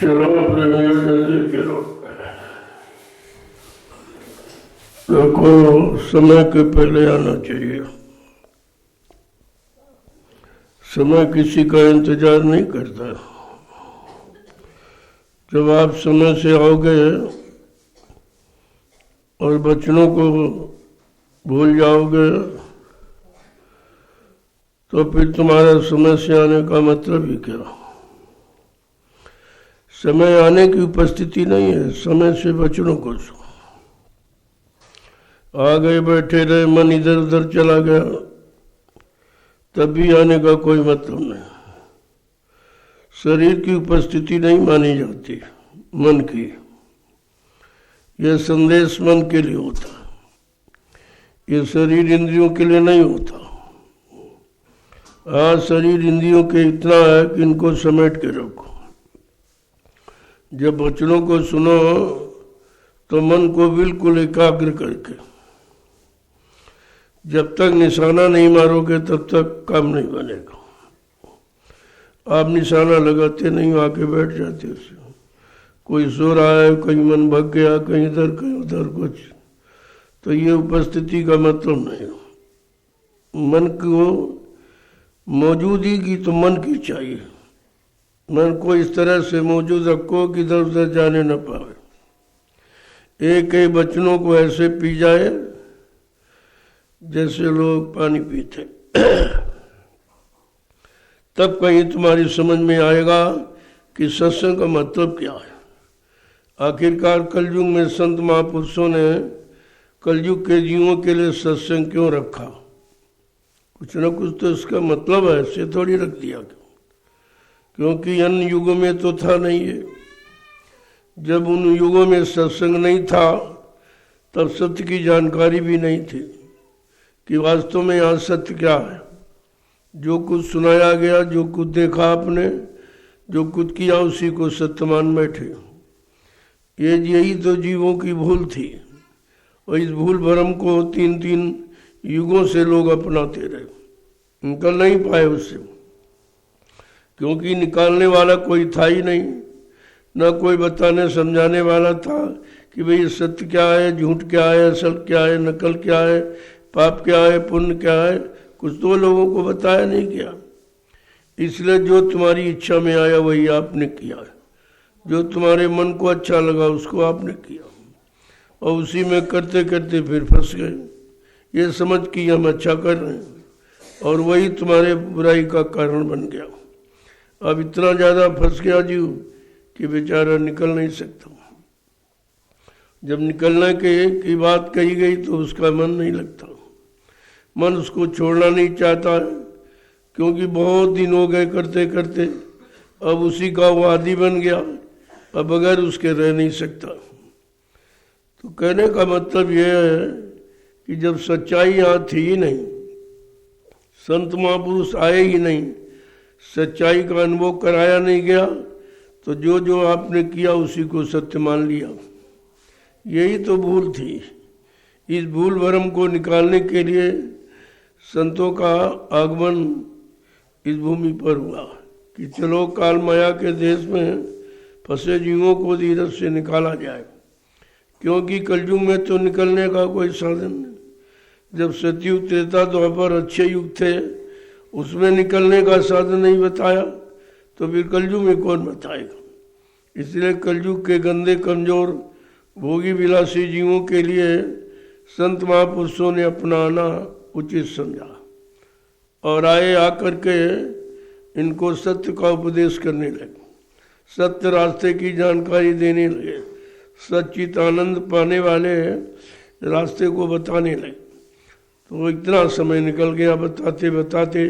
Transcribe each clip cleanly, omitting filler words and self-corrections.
चलो प्रेमियों जल्दी करो। देखो समय के पहले आना चाहिए। समय किसी का इंतजार नहीं करता। जब आप समय से आओगे और बचनों को भूल जाओगे तो फिर तुम्हारा समय से आने का मतलब ही क्या। समय आने की उपस्थिति नहीं है, समय से बचनों को आ गए, बैठे रहे, मन इधर उधर चला गया, तब भी आने का कोई मतलब नहीं। शरीर की उपस्थिति नहीं मानी जाती, मन की। यह संदेश मन के लिए होता है, यह शरीर इंद्रियों के लिए नहीं होता। आज शरीर इंद्रियों के इतना है कि इनको समेट के रखो। जब वचनों को सुनो तो मन को बिल्कुल एकाग्र करके, जब तक निशाना नहीं मारोगे तब तक काम नहीं बनेगा। आप निशाना लगाते नहीं, आके बैठ जाते उसे। कोई सो रहा है, कहीं मन भग गया, कहीं इधर कहीं उधर कुछ, तो ये उपस्थिति का मतलब नहीं। मन को मौजूदगी की तो मन की चाहिए। मन को इस तरह से मौजूद रखो कि इधर उधर जाने न पावे। एक एक वचनों को ऐसे पी जाए जैसे लोग पानी पीते। तब कहीं तुम्हारी समझ में आएगा कि सत्संग का मतलब क्या है। आखिरकार कलयुग में संत महापुरुषों ने कलयुग के जीवों के लिए सत्संग क्यों रखा। कुछ न कुछ तो इसका मतलब है, ऐसे थोड़ी रख दिया। क्योंकि अन्य युगों में तो था नहीं है। जब उन युगों में सत्संग नहीं था तब सत्य की जानकारी भी नहीं थी कि वास्तव में यहाँ सत्य क्या है। जो कुछ सुनाया गया, जो कुछ देखा आपने, जो कुछ किया, उसी को सत्य मान बैठे। यही तो जीवों की भूल थी। और इस भूल भरम को 3-3 युगों से लोग अपनाते रहे, निकल नहीं पाए उससे। क्योंकि निकालने वाला कोई था ही नहीं, न कोई बताने समझाने वाला था कि भाई सत्य क्या है, झूठ क्या है, असल क्या है, नकल क्या है, पाप क्या है, पुण्य क्या है। कुछ तो लोगों को बताया नहीं गया। इसलिए जो तुम्हारी इच्छा में आया वही आपने किया है। जो तुम्हारे मन को अच्छा लगा उसको आपने किया, और उसी में करते करते फिर फंस गए। ये समझ कि हम अच्छा कर रहे हैं, और वही तुम्हारे बुराई का कारण बन गया। अब इतना ज़्यादा फंस गया जीव कि बेचारा निकल नहीं सकता। जब निकलने की बात कही गई तो उसका मन नहीं लगता। मन उसको छोड़ना नहीं चाहता है, क्योंकि बहुत दिन हो गए करते करते, अब उसी का वो आदी बन गया, अब बगैर उसके रह नहीं सकता। तो कहने का मतलब यह है कि जब सच्चाई यहाँ थी ही नहीं, संत महापुरुष आए ही नहीं, सच्चाई का अनुभव कराया नहीं गया, तो जो जो आपने किया उसी को सत्य मान लिया। यही तो भूल थी। इस भूल भरम को निकालने के लिए संतों का आगमन इस भूमि पर हुआ कि चलो काल माया के देश में फंसे जीवों को धीरज से निकाला जाए, क्योंकि कलयुग में तो निकलने का कोई साधन नहीं। जब सतयुग त्रेता द्वापर अच्छे युग थे, उसमें निकलने का साधन नहीं बताया, तो फिर कलयुग में कौन बताएगा। इसलिए कलयुग के गंदे कमजोर भोगी विलासी जीवों के लिए संत महापुरुषों ने अपना आना उचित समझा और आए आकर के इनको सत्य का उपदेश करने लगे, सत्य रास्ते की जानकारी देने लगे, सच्चित आनंद पाने वाले रास्ते को बताने लगे। तो इतना समय निकल गया बताते बताते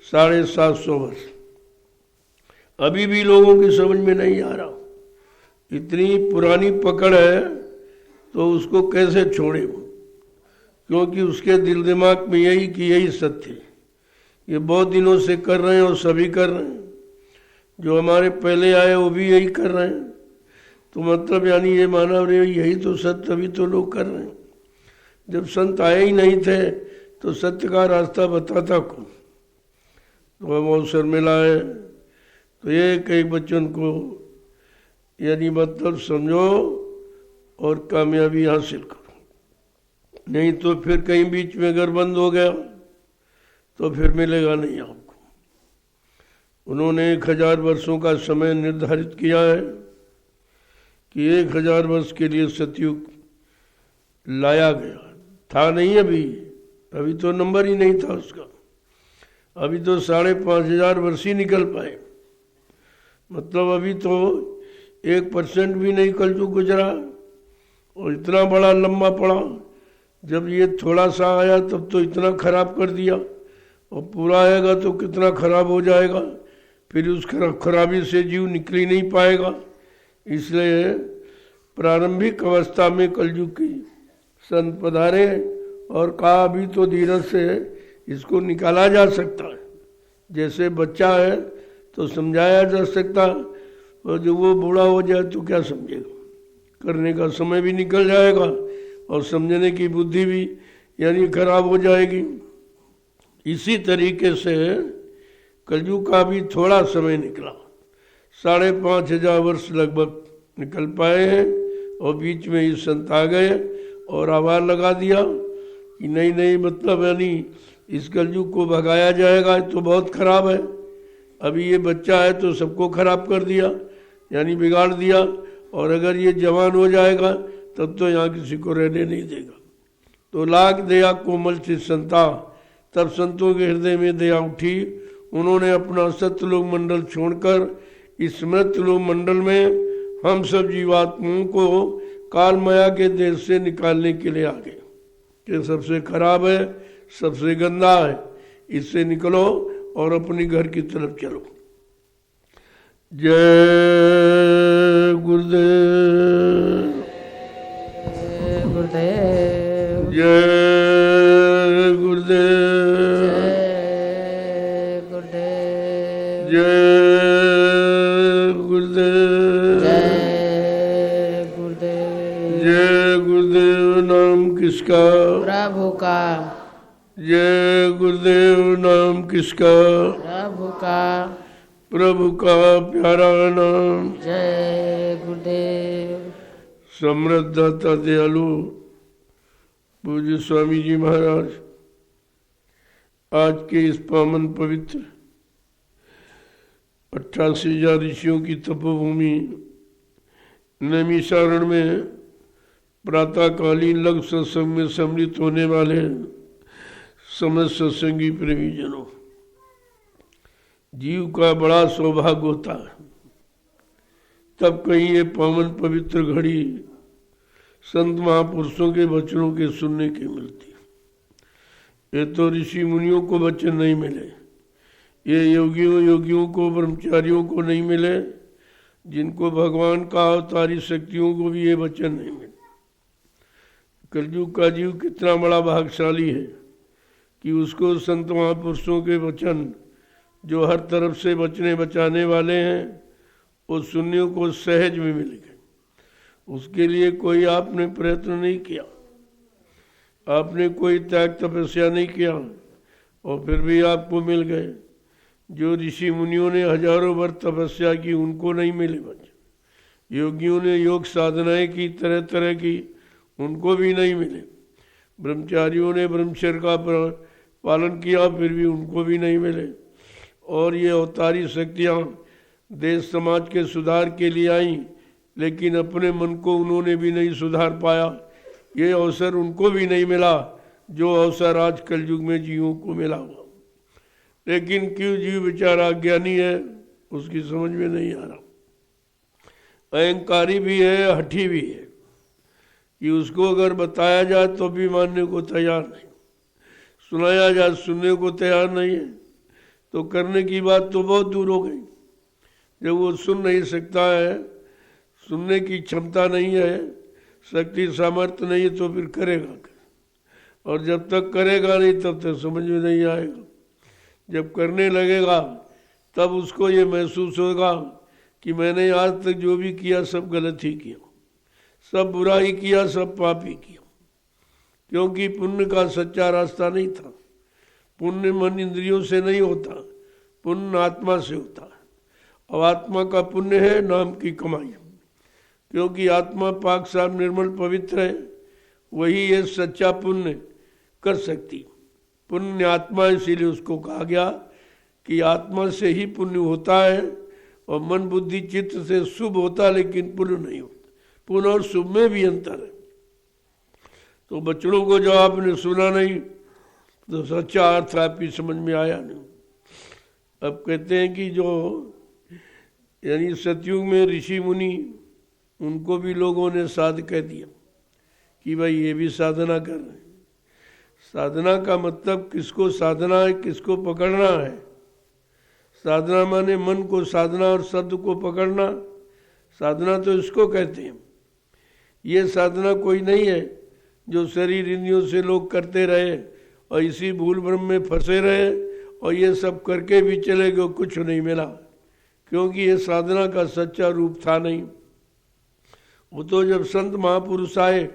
750 वर्ष। अभी भी लोगों की समझ में नहीं आ रहा। इतनी पुरानी पकड़ है तो उसको कैसे छोड़े वो, क्योंकि उसके दिल दिमाग में यही कि यही सत्य है। ये बहुत दिनों से कर रहे हैं और सभी कर रहे हैं, जो हमारे पहले आए वो भी यही कर रहे हैं। तो मतलब यानी ये माना रहे यही तो सत्य, अभी तो लोग कर रहे हैं। जब संत आए ही नहीं थे तो सत्य का रास्ता बताता कौन। तो अब अवसर मिला है तो एक बच्चन को यानी मतलब समझो और कामयाबी हासिल करो, नहीं तो फिर कहीं बीच में अगर बंद हो गया तो फिर मिलेगा नहीं आपको। उन्होंने 1000 वर्षों का समय निर्धारित किया है कि 1000 वर्ष के लिए सतयुग लाया गया था। नहीं अभी तो नंबर ही नहीं था उसका। अभी तो 5500 वर्ष ही निकल पाए, मतलब अभी तो 1% भी नहीं कलयुग गुजरा और इतना बड़ा लंबा पड़ा। जब ये थोड़ा सा आया तब तो इतना खराब कर दिया, और पूरा आएगा तो कितना खराब हो जाएगा, फिर उस खराबी से जीव निकल ही नहीं पाएगा। इसलिए प्रारंभिक अवस्था में कलयुग की संत पधारे और कहा अभी तो धीरज से इसको निकाला जा सकता है। जैसे बच्चा है तो समझाया जा सकता, और जब वो बूढ़ा हो जाए तो क्या समझेगा, करने का समय भी निकल जाएगा और समझने की बुद्धि भी यानी खराब हो जाएगी। इसी तरीके से कलयुग का भी थोड़ा समय निकला, 5500 वर्ष लगभग निकल पाए हैं, और बीच में ही संत आ गए और आवाज लगा दिया कि नहीं मतलब यानी इस कलयुग को भगाया जाएगा तो बहुत खराब है। अभी ये बच्चा है तो सबको खराब कर दिया, यानी बिगाड़ दिया, और अगर ये जवान हो जाएगा तब तो यहाँ किसी को रहने नहीं देगा। तो लाख दया कोमल चित संता, तब संतों के हृदय में दया उठी। उन्होंने अपना सत्यलोक मंडल छोड़कर इस मृतलोक मंडल में हम सब जीवात्माओं को काल माया के देश से निकालने के लिए आ गए कि सबसे खराब है, सबसे गंदा है, इससे निकलो और अपने घर की तरफ चलो। जय गुरुदेव, गुरुदेव, जय गुरुदेव, गुरुदेव, जय गुरुदेव, जय गुरुदेव। जय गुरुदेव नाम किसका, प्रभु का। जय गुरुदेव नाम किसका, प्रभु का। प्रभु का प्यारा नाम। जय गुरुदेव। समृद्ध दाता दयालु पूज्य स्वामी जी महाराज, आज के इस पावन पवित्र 88,000 ऋषियों की तपोभूमि नैमिषारण्य में प्रातःकालीन लघु सत्संग में सम्मिलित होने वाले समस्त सत्संगी प्रेमीजनों, जीव का बड़ा सौभाग्य होता है तब कहीं ये पावन पवित्र घड़ी संत महापुरुषों के वचनों के सुनने की मिलती। ये तो ऋषि मुनियों को वचन नहीं मिले, ये योगियों को, ब्रह्मचारियों को नहीं मिले, जिनको भगवान का अवतारी शक्तियों को भी ये वचन नहीं मिले। कलयुग का जीव कितना बड़ा भाग्यशाली है कि उसको संत महापुरुषों के वचन जो हर तरफ से बचने बचाने वाले हैं वो सुनने को सहज में मिल गए। उसके लिए कोई आपने प्रयत्न नहीं किया, आपने कोई त्याग तपस्या नहीं किया और फिर भी आपको मिल गए। जो ऋषि मुनियों ने हजारों वर्ष तपस्या की उनको नहीं मिले वचन, योगियों ने योग साधनाएं की तरह तरह की उनको भी नहीं मिले, ब्रह्मचारियों ने ब्रह्मचर्य का पालन किया फिर भी उनको भी नहीं मिले। और ये अवतारी शक्तियाँ देश समाज के सुधार के लिए आई, लेकिन अपने मन को उन्होंने भी नहीं सुधार पाया। ये अवसर उनको भी नहीं मिला जो अवसर आज कलयुग में जीवों को मिला हुआ। लेकिन क्यों जीव बेचारा अज्ञानी है, उसकी समझ में नहीं आ रहा, अहंकारी भी है, हठी भी है कि उसको अगर बताया जाए तो भी मानने को तैयार नहीं, सुनाया जाए सुनने को तैयार नहीं है, तो करने की बात तो बहुत दूर हो गई। जब वो सुन नहीं सकता है, सुनने की क्षमता नहीं है, शक्ति सामर्थ्य नहीं है, तो फिर करेगा क्या? और जब तक करेगा नहीं तब तक समझ में नहीं आएगा। जब करने लगेगा तब उसको ये महसूस होगा कि मैंने आज तक जो भी किया सब गलत ही किया, सब बुरा ही किया, सब पाप ही किया, क्योंकि पुण्य का सच्चा रास्ता नहीं था। पुण्य मन इंद्रियों से नहीं होता, पुण्य आत्मा से होता है। और आत्मा का पुण्य है नाम की कमाई, क्योंकि आत्मा पाक साफ निर्मल पवित्र है, वही ये सच्चा पुण्य कर सकती। पुण्य आत्मा, इसीलिए उसको कहा गया कि आत्मा से ही पुण्य होता है और मन बुद्धि चित्त से शुभ होता है, लेकिन पुण्य नहीं होता। पुण्य और शुभ में भी अंतर है। तो बच्चों को जो आपने सुना नहीं तो सच्चा अर्थ आपकी समझ में आया नहीं। अब कहते हैं कि जो यानी सतयुग में ऋषि मुनि, उनको भी लोगों ने साध कह दिया कि भाई ये भी साधना कर रहे हैं। साधना का मतलब किसको साधना है, किसको पकड़ना है। साधना माने मन को साधना और शब्द को पकड़ना, साधना तो इसको कहते हैं। ये साधना कोई नहीं है जो शरीर इंद्रियों से लोग करते रहे और इसी भूल भ्रम में फंसे रहे और ये सब करके भी चले गए, कुछ नहीं मिला, क्योंकि ये साधना का सच्चा रूप था नहीं। वो तो जब संत महापुरुष आए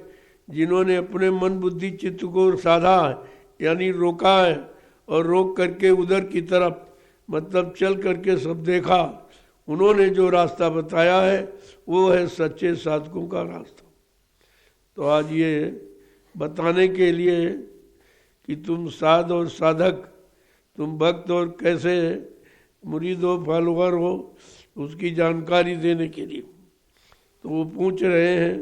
जिन्होंने अपने मन बुद्धि चित्त को साधा है, यानी रोका है, और रोक करके उधर की तरफ मतलब चल करके सब देखा, उन्होंने जो रास्ता बताया है वो है सच्चे साधकों का रास्ता। तो आज ये बताने के लिए कि तुम साध और साधक, तुम भक्त और कैसे मुरीद हो, फॉलोअर हो, उसकी जानकारी देने के लिए तो वो पूछ रहे हैं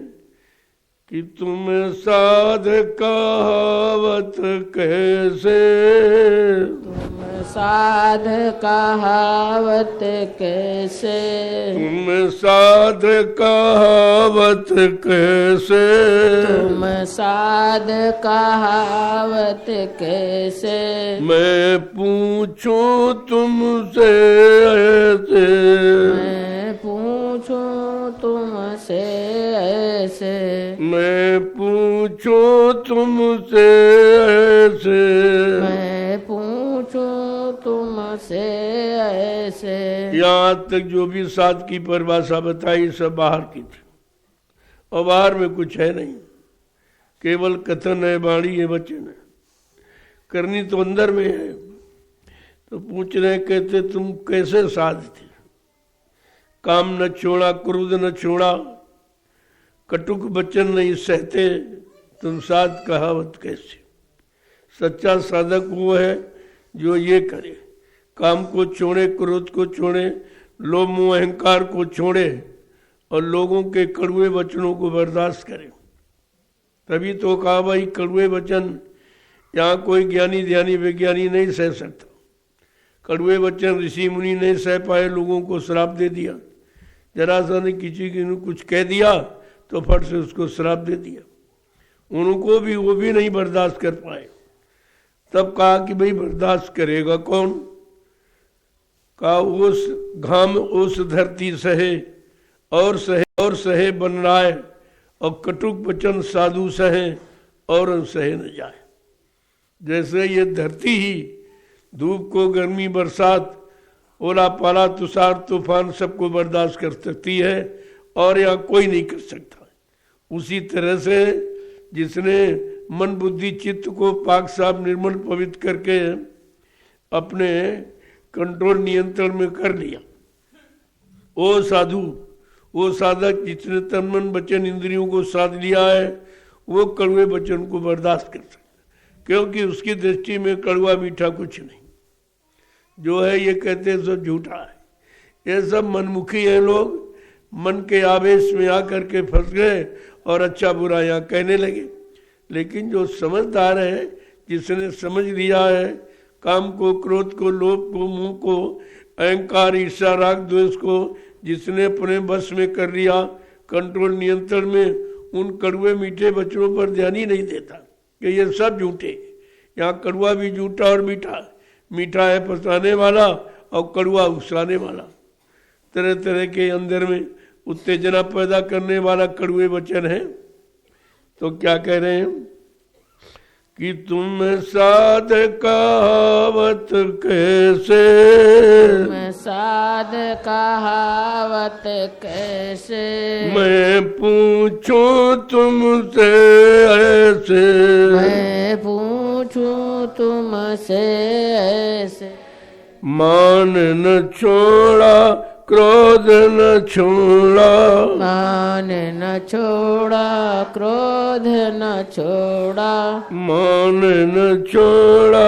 कि तुम साध कहावत कैसे, तुम साध कहावत कैसे, तुम साध कहावत कैसे, तुम साध कहावत कैसे, मैं पूछूं तुमसे ऐसे, मैं पूछूं तुमसे ऐसे, मैं पूछूं तुमसे ऐसे, मैं पूछूं तुमसे ऐसे। यहाँ तक जो भी साध की परिभाषा बताई सब बाहर की थी, और बाहर में कुछ है नहीं, केवल कथन है, वाणी है, वचन है, करनी तो अंदर में है। तो पूछ रहे, कहते तुम कैसे साध थे, काम न छोड़ा, क्रोध न छोड़ा, कटुक वचन नहीं सहते, तुम साध कहावत कैसे। सच्चा साधक वो है जो ये करे, काम को छोड़े, क्रोध को छोड़े, लोभ मोह अहंकार को छोड़े और लोगों के कड़वे वचनों को बर्दाश्त करे। तभी तो कहा भाई कड़वे वचन यहाँ कोई ज्ञानी ध्यानी विज्ञानी नहीं सह सकता। कड़वे वचन ऋषि मुनि नहीं सह पाए, लोगों को श्राप दे दिया। जरा सा ने किसी ने कुछ कह दिया तो फट से उसको श्राप दे दिया, उनको भी वो भी नहीं बर्दाश्त कर पाए। तब कहा कि भाई बर्दाश्त करेगा कौन? कहा उस घाम उस धरती सहे और सहे बन रहा है, और कटुक वचन साधु सहे और सहे न जाए। जैसे ये धरती ही धूप को, गर्मी, बरसात, ओला पाला, तुषार, तूफान सबको बर्दाश्त कर सकती है और यहाँ कोई नहीं कर सकता। उसी तरह से जिसने मन बुद्धि चित्त को पाक साफ निर्मल पवित्र करके अपने कंट्रोल नियंत्रण में कर लिया, वो साधु, वो साधक जिसने तन मन वचन इंद्रियों को साध लिया है, वो कड़वे वचन को बर्दाश्त कर सकता, क्योंकि उसकी दृष्टि में कड़वा मीठा कुछ नहीं। जो है ये कहते हैं सब झूठा है। ये सब मनमुखी है लोग, मन के आवेश में आकर के फंस गए और अच्छा बुरा यहाँ कहने लगे। लेकिन जो समझदार है, जिसने समझ लिया है काम को, क्रोध को, लोभ को, मुंह को, अहंकार, ईर्ष्या, राग, द्वेष को जिसने अपने बस में कर लिया, कंट्रोल नियंत्रण में, उन कड़वे मीठे वचनों पर ध्यान ही नहीं देता कि ये सब झूठे। यहाँ कड़वा भी झूठा और मीठा, मीठा है फंसाने वाला और कड़वा उकसाने वाला। तरह तरह के अंदर में उत्तेजना पैदा करने वाला कड़वे वचन है। तो क्या कह रहे हैं कि तुम साध कहावत कैसे, तुम साध कहावत कैसे, मैं पूछूं तुमसे ऐसे, मैं पूछूं तुमसे ऐसे, मान न छोड़ा क्रोध न छोड़ा, मान न छोड़ा क्रोध न छोड़ा, मान न छोड़ा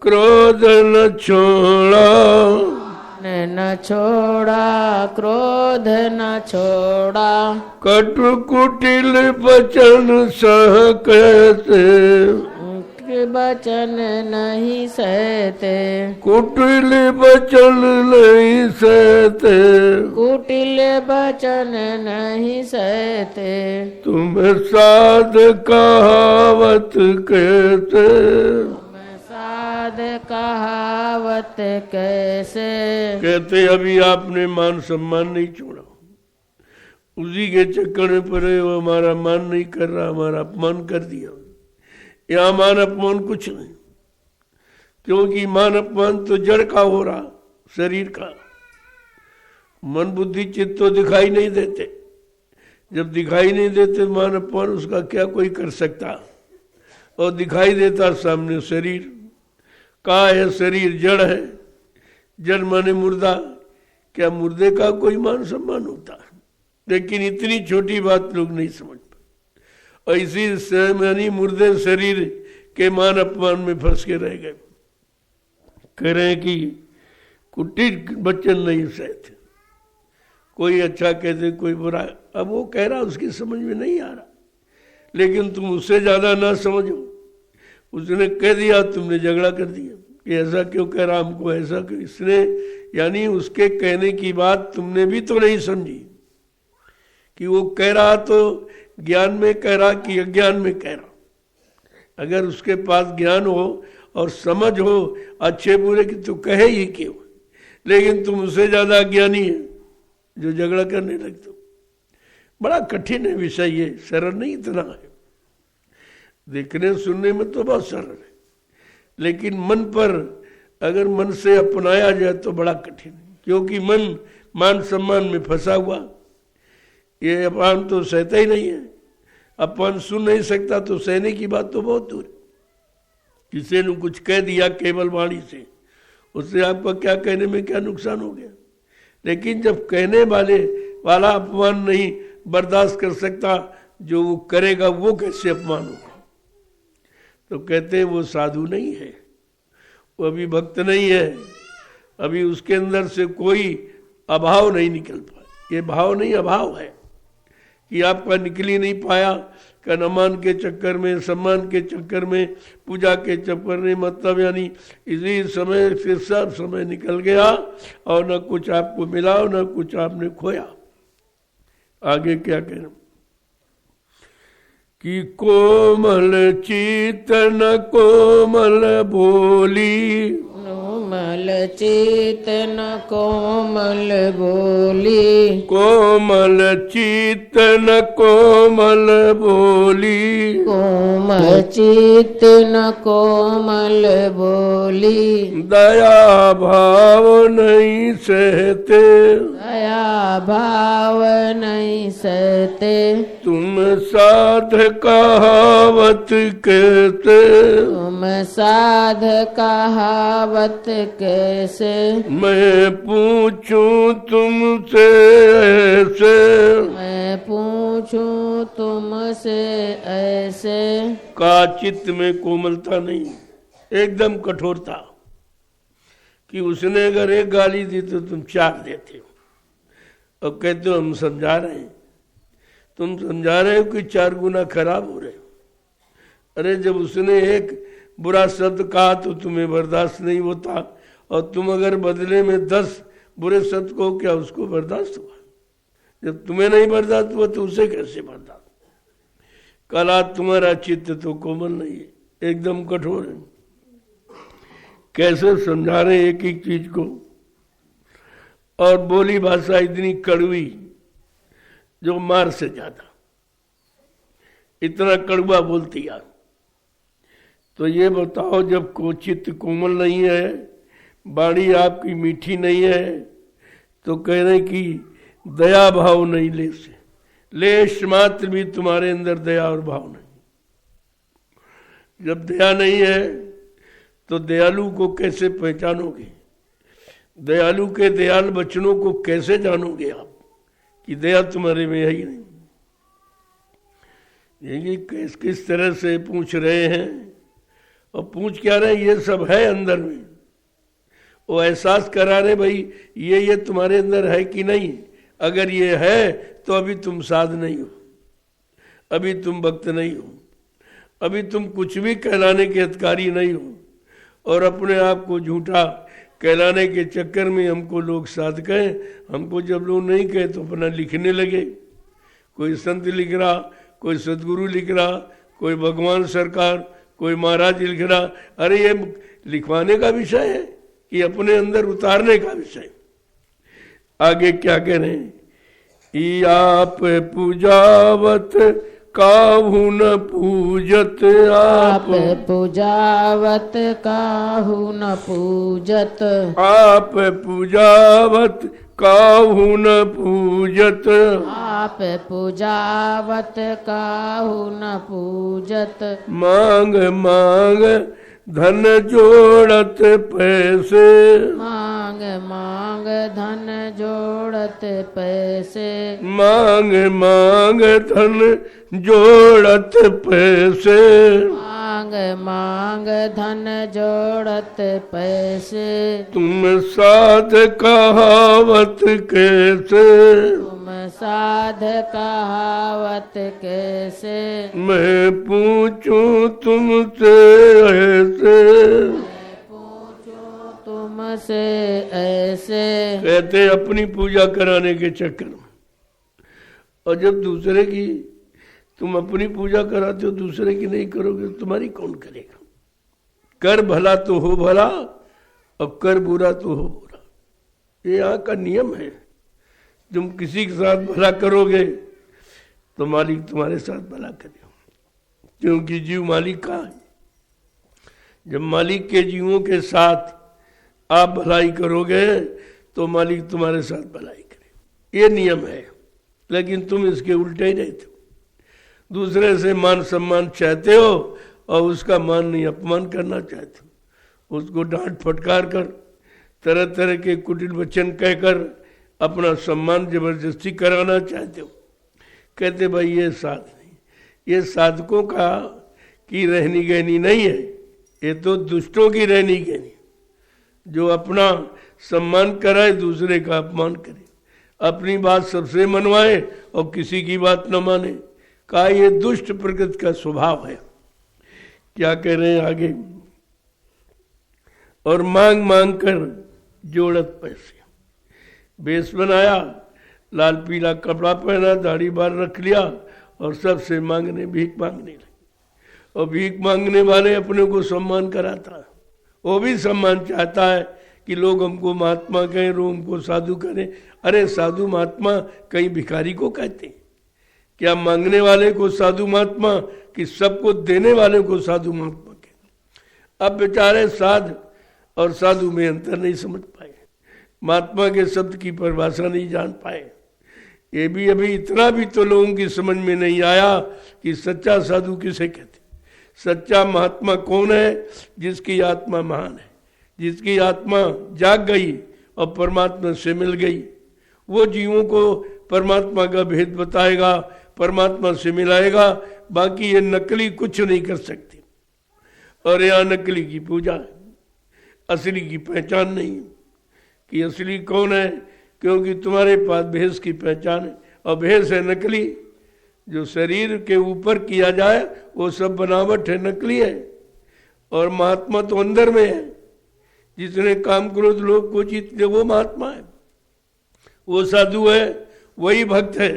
क्रोध न छोड़ा, न छोड़ा क्रोध न छोड़ा, कटु कुटिल वचन सह कैसे, वचन नहीं सहते, कुटिल वचन नहीं सहते, कुटिल वचन नहीं सहते, तुम साध कहावत कैसे, तुम साध कहावत कैसे। कहते अभी आपने मान सम्मान नहीं छोड़ा, उसी के चक्कर में पड़े, वो हमारा मान नहीं कर रहा, हमारा अपमान कर दिया। यहाँ मान अपमान कुछ नहीं, क्योंकि मान अपमान तो जड़ का हो रहा, शरीर का। मन बुद्धि चित्त तो दिखाई नहीं देते, जब दिखाई नहीं देते मान अपमान उसका क्या कोई कर सकता। और दिखाई देता सामने शरीर का है, शरीर जड़ है, जड़ माने मुर्दा, क्या मुर्दे का कोई मान सम्मान होता? लेकिन इतनी छोटी बात लोग नहीं समझ। और इसी यानी मुर्दे शरीर के मान अपमान में फंस के रह गए। कह रहे हैं कि कुटिल वचन नहीं सहते, कोई अच्छा कहते कोई बुरा। अब वो कह रहा उसकी समझ में नहीं आ रहा, लेकिन तुम उससे ज्यादा ना समझो। उसने कह दिया, तुमने झगड़ा कर दिया कि ऐसा क्यों कह रहा हमको, ऐसा क्यों। इसने यानी उसके कहने की बात तुमने भी तो नहीं समझी कि वो कह रहा तो ज्ञान में कह रहा कि अज्ञान में कह रहा। अगर उसके पास ज्ञान हो और समझ हो अच्छे बुरे की तो कहे ही क्यों। लेकिन तुम उससे ज्यादा अज्ञानी है जो झगड़ा करने लगते हो। बड़ा कठिन है विषय, ये सरल नहीं इतना है। देखने सुनने में तो बहुत सरल है, लेकिन मन पर अगर मन से अपनाया जाए तो बड़ा कठिन है, क्योंकि मन मान सम्मान में फंसा हुआ। ये अपमान तो सहता ही नहीं है, अपमान सुन नहीं सकता तो सहने की बात तो बहुत दूर है। किसी ने कुछ कह दिया केवल वाणी से, उससे आपका क्या कहने में क्या नुकसान हो गया। लेकिन जब कहने वाला अपमान नहीं बर्दाश्त कर सकता, जो वो करेगा वो कैसे अपमान होगा। तो कहते हैं वो साधु नहीं है, वो अभी भक्त नहीं है, अभी उसके अंदर से कोई अभाव नहीं निकल पाया। ये भाव नहीं अभाव है कि आपका निकल ही नहीं पाया। का नमान के चक्कर में, सम्मान के चक्कर में, पूजा के चक्कर में, मतलब यानी इसी समय फिर सब समय निकल गया और न कुछ आपको मिला और न कुछ आपने खोया। आगे क्या कहना कि कोमल चीतन कोमल बोली, कोमल चेतन कोमल बोली, कोमल चीतन कोमल बोली, कोमल चेतन कोमल बोली, दया भाव नहीं सहते, दया भाव नहीं सहते, तुम साध कहावत कहते, तुम साध कहावत कैसे, मैं पूछूं तुमसे ऐसे, मैं पूछूं तुमसे ऐसे। का चित्त में कोमलता नहीं, एकदम कठोरता, कि उसने अगर एक गाली दी तो तुम 4 देते हो और कहते हो हम समझा रहे हैं। तुम समझा रहे हो कि 4 गुना खराब हो रहे हो। अरे जब उसने एक बुरा शब्द कहा तो तुम्हें बर्दाश्त नहीं होता, और तुम अगर बदले में 10 बुरे शब्द को, क्या उसको बर्दाश्त हुआ? जब तुम्हें नहीं बर्दाश्त हुआ तो उसे कैसे बर्दाश्त? कला तुम्हारा चित्त तो कोमल नहीं है, एकदम कठोर है। कैसे समझा रहे एक एक चीज को, और बोली भाषा इतनी कड़वी जो मार से ज्यादा, इतना कड़वा बोलती यार। तो ये बताओ, जब को चित्त कोमल नहीं है, वाणी आपकी मीठी नहीं है, तो कह रहे कि दया भाव नहीं लेश मात्र भी तुम्हारे अंदर दया और भाव नहीं। जब दया नहीं है तो दयालु को कैसे पहचानोगे? दयालु के दयाल वचनों को कैसे जानोगे आप कि दया तुम्हारे में है ही नहीं? ये किस तरह से पूछ रहे हैं, और पूछ क्या रहे, ये सब है अंदर में। वो एहसास करा रहे भाई ये तुम्हारे अंदर है कि नहीं। अगर ये है तो अभी तुम साध नहीं हो, अभी तुम भक्त नहीं हो, अभी तुम कुछ भी कहलाने के अधिकारी नहीं हो। और अपने आप को झूठा कहलाने के चक्कर में हमको लोग साध कहें, हमको जब लोग नहीं कहे तो अपना लिखने लगे। कोई संत लिख रहा, कोई सदगुरु लिख रहा, कोई भगवान सरकार, कोई महाराज लिख रहा। अरे ये लिखवाने का विषय है कि अपने अंदर उतारने का विषय? आगे क्या कह रहे हैं, आप पूजावत काहू न पूजत, आप पूजावत काहू न पूजत, आप पूजावत काहू न पूजत, आप पूजावत काहू न पूजत, मांग मांग धन जोड़त पैसे, मांग मांग धन जोड़त पैसे, मांग मांग धन जोड़त पैसे, मांग मांग धन जोड़त पैसे, तुम साध कहावत कैसे, तुम साध कहावत कैसे, मैं पूछूं तुमसे ऐसे, पूछो तुमसे ऐसे। कहते अपनी पूजा कराने के चक्कर में। और जब दूसरे की तुम अपनी पूजा कराते हो, दूसरे की नहीं करोगे तो तुम्हारी कौन करेगा? कर भला तो हो भला, और कर बुरा तो हो बुरा। ये यहाँ का नियम है। तुम किसी के साथ भला करोगे तो मालिक तुम्हारे साथ भला करेगा, क्योंकि जीव मालिक का है। जब मालिक के जीवों के साथ आप भलाई करोगे तो मालिक तुम्हारे साथ भलाई करे। ये नियम है। लेकिन तुम इसके उल्टे ही रहते हो, दूसरे से मान सम्मान चाहते हो और उसका मान नहीं अपमान करना चाहते हो। उसको डांट फटकार कर, तरह तरह के कुटिल वचन कहकर अपना सम्मान जबरदस्ती कराना चाहते हो। कहते भाई ये साध नहीं, ये साधकों का की रहनी गहनी नहीं है, ये तो दुष्टों की रहनी गहनी, जो अपना सम्मान कराए दूसरे का अपमान करे, अपनी बात सबसे मनवाए और किसी की बात न माने। कहा ये दुष्ट प्रकृति का स्वभाव है। क्या कह रहे हैं आगे, और मांग मांग कर जोड़त पैसे। बेस बनाया, लाल पीला कपड़ा पहना, दाढ़ी बाल रख लिया और सबसे मांगने, भीख मांगने लगे। और भीख मांगने वाले अपने को सम्मान कराता है, वो भी सम्मान चाहता है कि लोग हमको महात्मा कहें, लोग हमको साधु करें। अरे साधु महात्मा कहीं भिखारी को कहते हैं क्या? मांगने वाले को साधु महात्मा कि सबको देने वाले को साधु महात्मा कहते? अब बेचारे साध और साधु में अंतर नहीं समझ पाए, महात्मा के शब्द की परिभाषा नहीं जान पाए। ये भी अभी इतना भी तो लोगों की समझ में नहीं आया कि सच्चा साधु किसे कहते। सच्चा महात्मा कौन है? जिसकी आत्मा महान है, जिसकी आत्मा जाग गई और परमात्मा से मिल गई। वो जीवों को परमात्मा का भेद बताएगा, परमात्मा से मिलाएगा। बाकी ये नकली कुछ नहीं कर सकते। और यहाँ नकली की पूजा है, असली की पहचान नहीं है कि असली कौन है, क्योंकि तुम्हारे पास भेष की पहचान है और भेष है नकली। जो शरीर के ऊपर किया जाए वो सब बनावट है, नकली है। और महात्मा तो अंदर में है, जिसने काम क्रोध लोभ को जीत लिया वो महात्मा है, वो साधु है, वही भक्त है।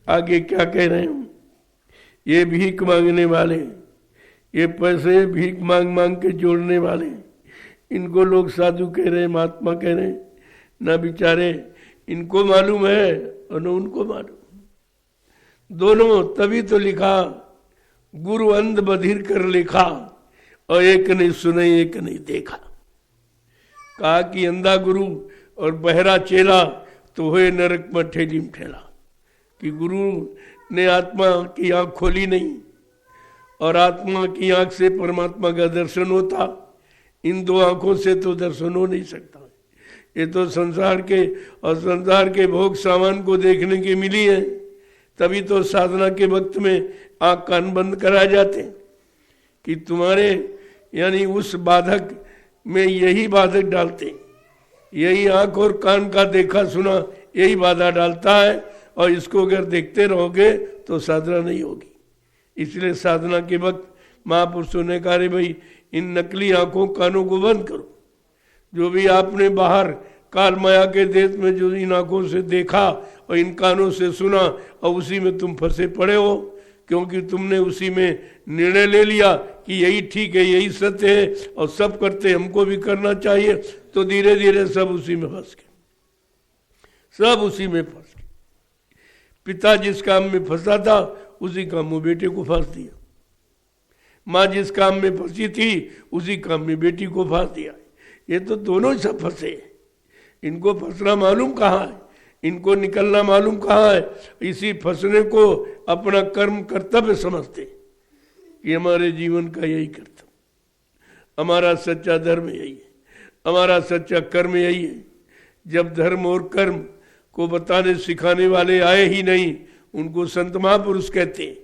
आगे क्या कह रहे हैं? ये भीख मांगने वाले, ये पैसे भीख मांग मांग के जोड़ने वाले, इनको लोग साधु कह रहे हैं, महात्मा कह रहे हैं। ना बेचारे इनको मालूम है और न उनको मालूम, दोनों। तभी तो लिखा गुरु अंध बधिर कर लिखा, और एक नहीं सुने एक नहीं देखा। कहा कि अंधा गुरु और बहरा चेला तो हुए नरक में ठेली में ठेला। कि गुरु ने आत्मा की आंख खोली नहीं, और आत्मा की आंख से परमात्मा का दर्शन होता, इन दो आंखों से तो दर्शन हो नहीं सकता। ये तो संसार के और संसार के भोग सामान को देखने की मिली है। तभी तो साधना के वक्त में आंख कान बंद कराए जाते कि तुम्हारे यानी उस बाधक में यही बाधक डालते, यही आंख और कान का देखा सुना यही बाधा डालता है। और इसको अगर देखते रहोगे तो साधना नहीं होगी। इसलिए साधना के वक्त महापुरुषों ने कहा रे भाई इन नकली आंखों कानों को बंद करो। जो भी आपने बाहर काल माया के देश में जो इन आंखों से देखा और इन कानों से सुना, और उसी में तुम फंसे पड़े हो, क्योंकि तुमने उसी में निर्णय ले लिया कि यही ठीक है, यही सत्य है और सब करते, हमको भी करना चाहिए। तो धीरे धीरे सब उसी में फंस गए, सब उसी में फंस गए। पिता जिस काम में फंसा था उसी काम में बेटे को फंस दिया, माँ जिस काम में फंसी थी उसी काम में बेटी को फंस दिया। ये तो दोनों ही सब फंसे। इनको फंसना मालूम कहाँ है, इनको निकलना मालूम कहाँ है। इसी फंसने को अपना कर्म कर्तव्य समझते कि हमारे जीवन का यही कर्तव्य, हमारा सच्चा धर्म यही है, हमारा सच्चा कर्म यही है। जब धर्म और कर्म को बताने सिखाने वाले आए ही नहीं, उनको संत महापुरुष कहते हैं।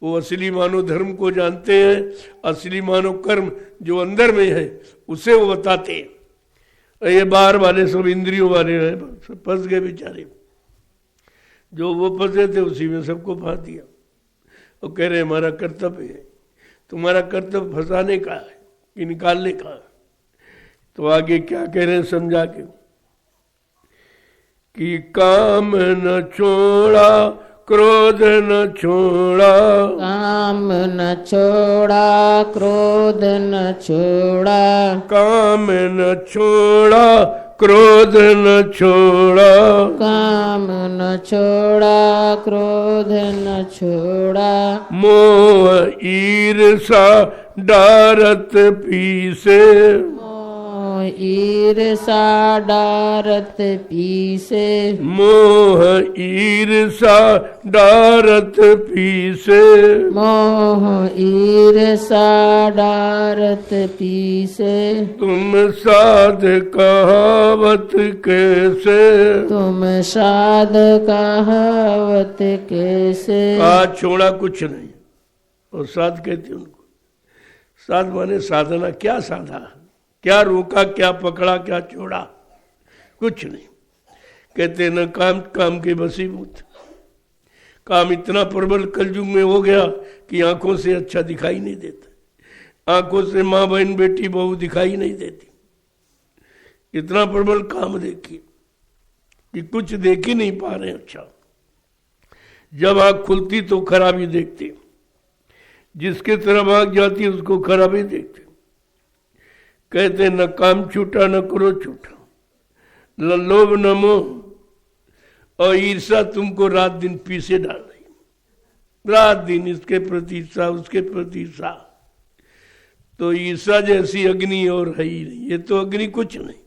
वो असली मानव धर्म को जानते हैं, असली मानव कर्म जो अंदर में है उसे वो बताते हैं। ये बाहर वाले सब इंद्रियों वाले हैं, सब फंस गए बेचारे। जो वो फंसे थे उसी में सबको फंस दिया। और कह रहे हमारा कर्तव्य है, तुम्हारा कर्तव्य फंसाने का है कि निकालने का है। तो आगे क्या कह रहे हैं समझा के कि काम न छोड़ा क्रोध न छोड़ा, काम न छोड़ा क्रोध न छोड़ा, काम न छोड़ा क्रोध न छोड़ा, काम न छोड़ा क्रोध न छोड़ा, मोह ईर्षा डारत पीसे, ईर्षा डारत पीसे, मोह ईर्षा डारत पीसे, मोह ईर्षा डारत पीसे, तुम साध कहावत कैसे, तुम साध कहावत कैसे। आज छोड़ा कुछ नहीं, और साध कहते उनको। साध माने साधना, क्या साधा, क्या रोका, क्या पकड़ा, क्या छोड़ा, कुछ नहीं। कहते न काम काम के बसीभूत। काम इतना प्रबल कलयुग में हो गया कि आंखों से अच्छा दिखाई नहीं देता, आंखों से माँ बहन बेटी बहू दिखाई नहीं देती। इतना प्रबल काम देखिए कि कुछ देख ही नहीं पा रहे अच्छा। जब आंख खुलती तो खराबी देखते, जिसके तरफ आंख जाती उसको खराबी देखते। कहते न काम छूटा न क्रोध छूटा, न लोभ न मोह और ईर्षा तुमको रात दिन पीछे डाल रही, रात दिन इसके प्रति ईर्षा उसके प्रति ईर्षा। तो ईर्षा जैसी अग्नि और है ही नहीं, ये तो अग्नि कुछ नहीं,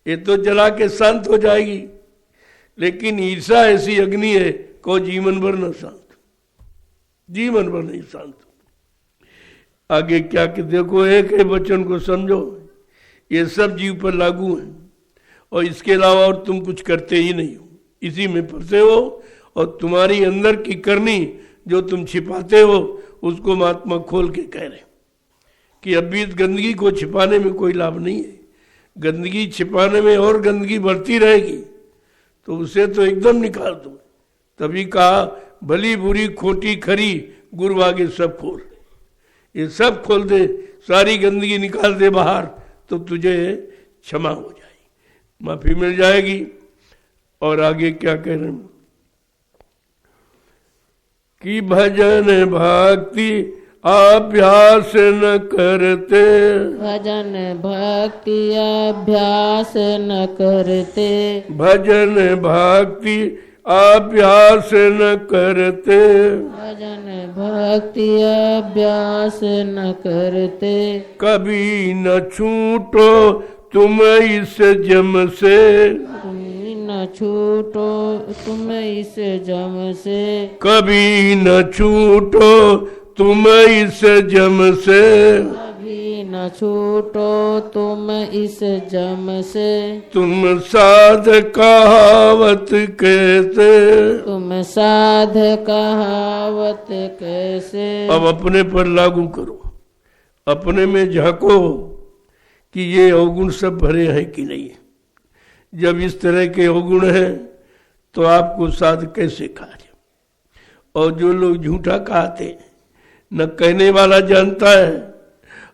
ये तो जला के शांत हो जाएगी। लेकिन ईर्षा ऐसी अग्नि है को जीवन भर न शांत, जीवन भर नहीं शांत। आगे क्या कि देखो, एक है वचन को समझो, ये सब जीव पर लागू है और इसके अलावा और तुम कुछ करते ही नहीं हो, इसी में फंसे हो। और तुम्हारी अंदर की करनी जो तुम छिपाते हो उसको महात्मा खोल के कह रहे कि अभी इस गंदगी को छिपाने में कोई लाभ नहीं है, गंदगी छिपाने में और गंदगी बढ़ती रहेगी, तो उसे तो एकदम निकाल दो। तभी कहा भली बुरी खोटी खरी गुरु आगे सब खोल, ये सब खोल दे, सारी गंदगी निकाल दे बाहर, तो तुझे क्षमा हो जाएगी, माफी मिल जाएगी। और आगे क्या कह रहे हैं कि भजन भक्ति अभ्यास न करते, भजन भक्ति अभ्यास न करते, भजन भक्ति अभ्यास न करते, भजन भक्ति अभ्यास न करते, कभी न छूटो तुम इस जम से, कभी न छूटो तुम इस जम से, कभी न छूटो तुम इस जम से, कभी न छूटो तुम इस जम से, तुम साध कहावत कैसे, तुम साध कहावत कैसे। अब अपने पर लागू करो, अपने में झांको कि ये अवगुण सब भरे हैं कि नहीं। जब इस तरह के अवगुण हैं तो आपको साध कैसे कहा जाए। और जो लोग झूठा कहते हैं, न कहने वाला जानता है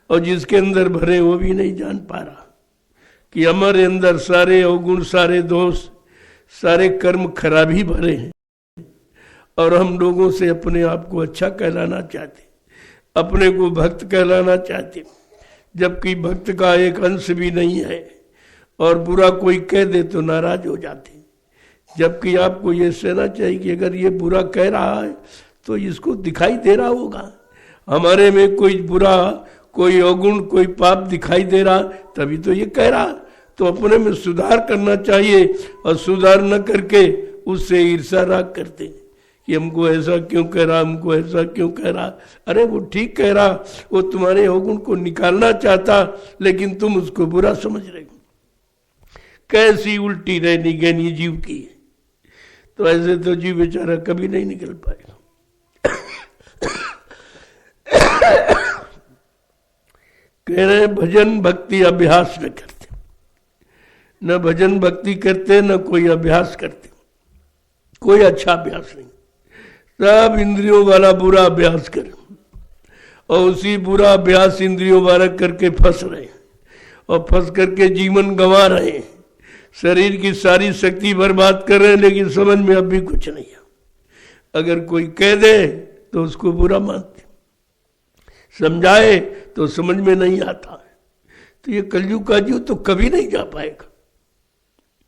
और जिसके अंदर भरे वो भी नहीं जान पा रहा कि हमारे अंदर सारे अवगुण, सारे दोष, सारे कर्म खराबी भरे हैं। और हम लोगों से अपने आप को अच्छा कहलाना चाहते, अपने को भक्त कहलाना चाहते, जबकि भक्त का एक अंश भी नहीं है। और बुरा कोई कह दे तो नाराज हो जाते, जबकि आपको ये सहना चाहिए कि अगर ये बुरा कह रहा है तो इसको दिखाई दे रहा होगा, हमारे में कोई बुरा, कोई अवगुण, कोई पाप दिखाई दे रहा, तभी तो ये कह रहा। तो अपने में सुधार करना चाहिए और सुधार न करके उससे ईर्ष्या राग करते कि हमको ऐसा क्यों कह रहा, हमको ऐसा क्यों कह रहा। अरे वो ठीक कह रहा, वो तुम्हारे अवगुण को निकालना चाहता, लेकिन तुम उसको बुरा समझ रहे हो। कैसी उल्टी रहनी गहनी जीव की। तो ऐसे तो जीव बेचारा कभी नहीं निकल पाएगा। कह रहे भजन भक्ति अभ्यास न करते, न भजन भक्ति करते न कोई अभ्यास करते, कोई अच्छा अभ्यास नहीं, सब इंद्रियों वाला बुरा अभ्यास कर और उसी बुरा अभ्यास इंद्रियों वाला करके फंस रहे और फंस करके जीवन गंवा रहे हैं, शरीर की सारी शक्ति बर्बाद कर रहे हैं, लेकिन समझ में अब भी कुछ नहीं है। अगर कोई कह दे तो उसको बुरा मानते, समझाए तो समझ में नहीं आता है। तो ये कलयुग का जीव तो कभी नहीं जा पाएगा,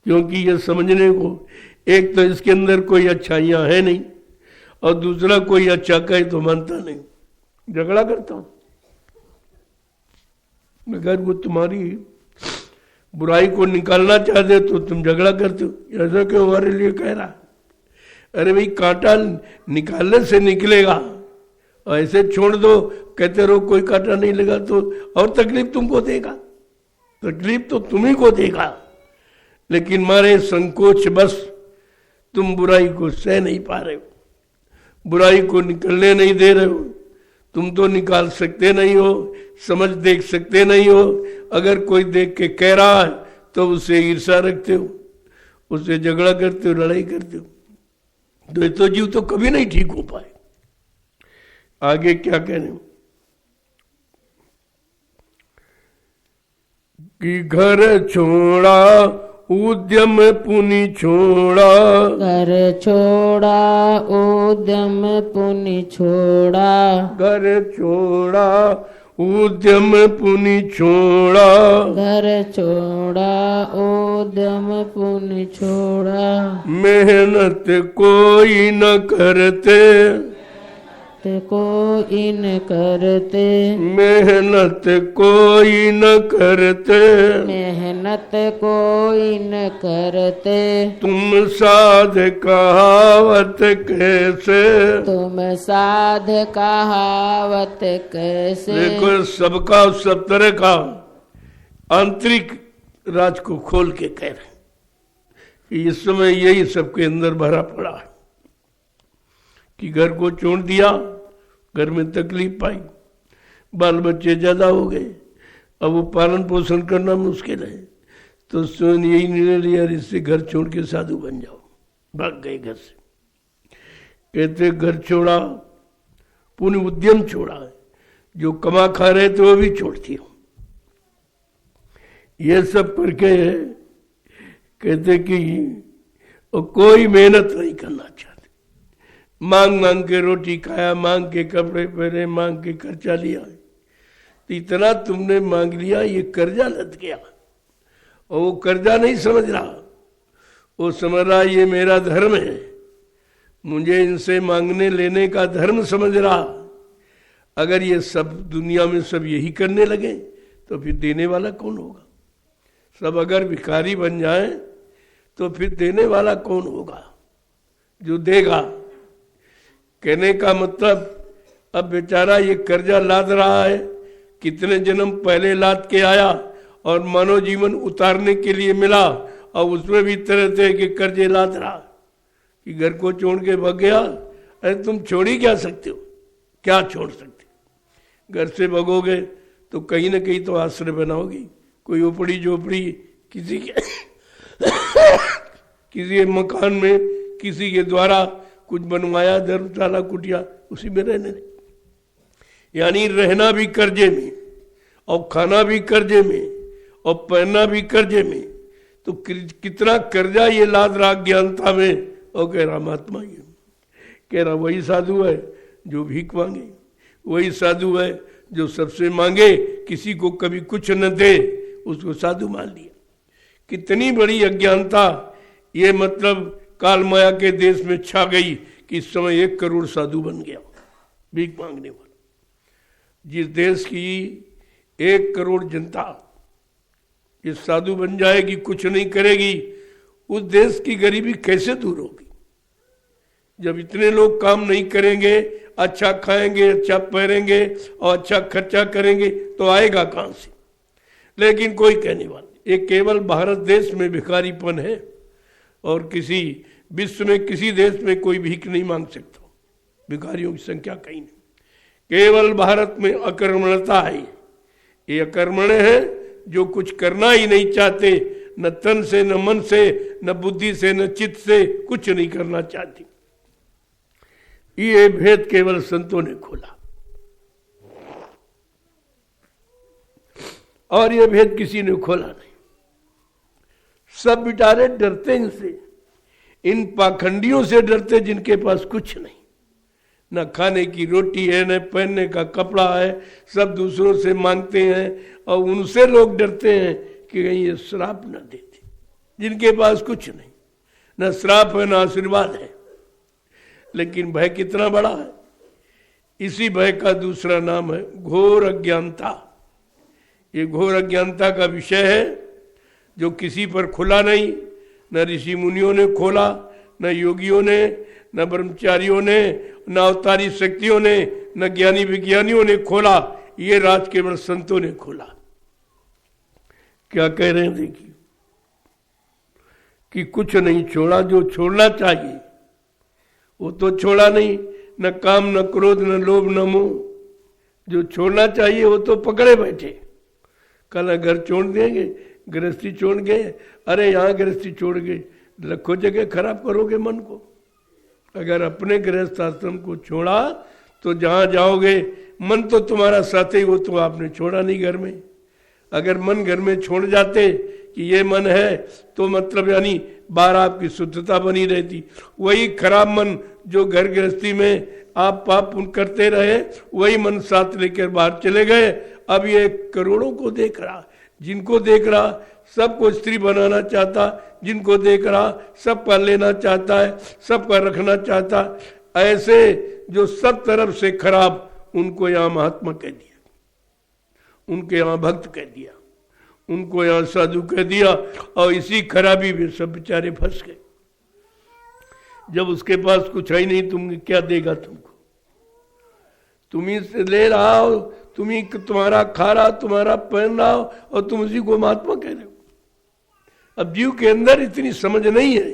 क्योंकि ये समझने को एक तो इसके अंदर कोई अच्छाइयां है नहीं और दूसरा कोई अच्छा कहे तो मानता नहीं, झगड़ा करता हूं। अगर वो तुम्हारी बुराई को निकालना चाहते तो तुम झगड़ा करते हो, ऐसा क्यों हमारे लिए कह रहा। अरे भाई कांटा निकालने से निकलेगा, ऐसे छोड़ दो, कहते रहो कोई कांटा नहीं लगा तो और तकलीफ तुमको देगा, तकलीफ तो तुम्ही को देगा। लेकिन मारे संकोच बस तुम बुराई को सह नहीं पा रहे हो, बुराई को निकलने नहीं दे रहे हो। तुम तो निकाल सकते नहीं हो, समझ देख सकते नहीं हो। अगर कोई देख के कह रहा है तो उससे ईर्ष्या रखते हो, उससे झगड़ा करते हो, लड़ाई करते हो। तो ये तो जीव तो कभी नहीं ठीक हो पाए। आगे क्या कह रहे हो कि घर छोड़ा उद्यम पुनि छोड़ा, घर छोड़ा उद्यम पुनि छोड़ा, घर छोड़ा उद्यम पुनि छोड़ा, घर छोड़ा उद्यम पुनि छोड़ा। मेहनत कोई न करते, कोई न करते, मेहनत कोई न करते, मेहनत कोई न करते, तुम साध कहावत कैसे, तुम साध कहावत कैसे। देखो सबका सब तरह का आंतरिक राज को खोल के कह रहे कि इस समय यही सबके अंदर भरा पड़ा है कि घर को छोड़ दिया, घर में तकलीफ पाई, बाल बच्चे ज्यादा हो गए, अब वो पालन पोषण करना मुश्किल है, तो स्वयं यही निर्णय लिया इससे घर छोड़ के साधु बन जाओ। भाग गए घर से। कहते घर छोड़ा पुण्य उद्यम छोड़ा, जो कमा खा रहे थे वो भी छोड़ दिया। ये सब करके कहते कि कोई मेहनत नहीं करना चाहते, मांग मांग के रोटी खाया, मांग के कपड़े पहने, मांग के खर्चा लिया, तो इतना तुमने मांग लिया ये कर्जा लद गया। और वो कर्जा नहीं समझ रहा, वो समझ रहा ये मेरा धर्म है, मुझे इनसे मांगने लेने का धर्म समझ रहा। अगर ये सब दुनिया में सब यही करने लगे तो फिर देने वाला कौन होगा? सब अगर भिखारी बन जाए तो फिर देने वाला कौन होगा जो देगा? कहने का मतलब अब बेचारा ये कर्जा लाद रहा है, कितने जन्म पहले लाद के आया और मानव जीवन उतारने के लिए मिला, और उसमें भी तरह तरह के कर्जे लाद रहा कि घर को छोड़ के भाग गया। अरे तुम छोड़ ही क्या सकते हो? क्या छोड़ सकते? घर से भगोगे तो कहीं ना कहीं तो आश्रय बनाओगी, कोई उपड़ी झोपड़ी किसी के किसी मकान में किसी के द्वारा कुछ बनवाया, धर्मशाला कुटिया, उसी में रहने दे। यानी रहना भी कर्जे में और खाना भी कर्जे में और पहनना भी कर्जे में, तो कितना कर्जा ये लाद रहा ज्ञानता में। और कह रहा महात्मा, ये कह रहा वही साधु है जो भीख मांगे, वही साधु है जो सबसे मांगे, किसी को कभी कुछ न दे, उसको साधु मान लिया। कितनी बड़ी अज्ञानता ये मतलब काल माया के देश में छा गई कि इस समय 1 करोड़ साधु बन गया भीख मांगने वाला। जिस देश की 1 करोड़ जनता इस साधु बन जाएगी, कुछ नहीं करेगी, उस देश की गरीबी कैसे दूर होगी? जब इतने लोग काम नहीं करेंगे, अच्छा खाएंगे, अच्छा पहनेंगे और अच्छा खर्चा करेंगे, तो आएगा कहां से? लेकिन कोई कहने वाला, ये केवल भारत देश में भिखारीपन है और किसी विश्व में किसी देश में कोई भीख नहीं मांग सकता। भिखारियों की संख्या कहीं नहीं, केवल भारत में अकर्मण्यता है। ये अकर्मण्य है जो कुछ करना ही नहीं चाहते, न तन से, न मन से, न बुद्धि से, न चित्त से, कुछ नहीं करना चाहती। ये भेद केवल संतों ने खोला और ये भेद किसी ने खोला नहीं। सब बिचारे डरते इनसे, इन पाखंडियों से डरते जिनके पास कुछ नहीं, न खाने की रोटी है, न पहनने का कपड़ा है, सब दूसरों से मांगते हैं। और उनसे लोग डरते हैं कि कहीं ये श्राप न देते, जिनके पास कुछ नहीं, न श्राप है न आशीर्वाद है। लेकिन भय कितना बड़ा है! इसी भय का दूसरा नाम है घोर अज्ञानता। ये घोर अज्ञानता का विषय है जो किसी पर खुला नहीं, न ऋषि मुनियों ने खोला, न योगियों ने, न ब्रह्मचारियों ने, न अवतारी शक्तियों ने, न ज्ञानी विज्ञानियों ने खोला। ये राज केवल संतों ने खोला। क्या कह रहे हैं देखिए कि कुछ नहीं छोड़ा, जो छोड़ना चाहिए वो तो छोड़ा नहीं, न काम, न क्रोध, न लोभ, न मोह। जो छोड़ना चाहिए वो तो पकड़े बैठे। कल घर छोड़ देंगे, गृहस्थी छोड़ गए, अरे यहाँ गृहस्थी छोड़ गए, लखों जगह खराब करोगे मन को। अगर अपने गृहस्थ आश्रम को छोड़ा तो जहाँ जाओगे मन तो तुम्हारा साथ ही, वो तो आपने छोड़ा नहीं घर में। अगर मन घर में छोड़ जाते कि ये मन है तो मतलब यानी बाहर आपकी शुद्धता बनी रहती। वही खराब मन जो घर गृहस्थी में आप पाप पुण्य करते रहे, वही मन साथ लेकर बाहर चले गए। अब ये करोड़ों को देख रहा, जिनको देख रहा सबको स्त्री बनाना चाहता, जिनको देख रहा सबका लेना चाहता है, सबका रखना चाहता। ऐसे जो सब तरफ से खराब, उनको यहाँ महात्मा कह दिया, उनके यहाँ भक्त कह दिया, उनको यहाँ साधु कह दिया, और इसी खराबी में सब बेचारे फंस गए। जब उसके पास कुछ है ही नहीं, तुम क्या देगा तुमको? तुम ही से ले रहा हो, तुम ही तुम्हारा खा रहा, तुम्हारा पहन रहा हो, और तुम उसी को महात्मा कह रहे हो। अब जीव के अंदर इतनी समझ नहीं है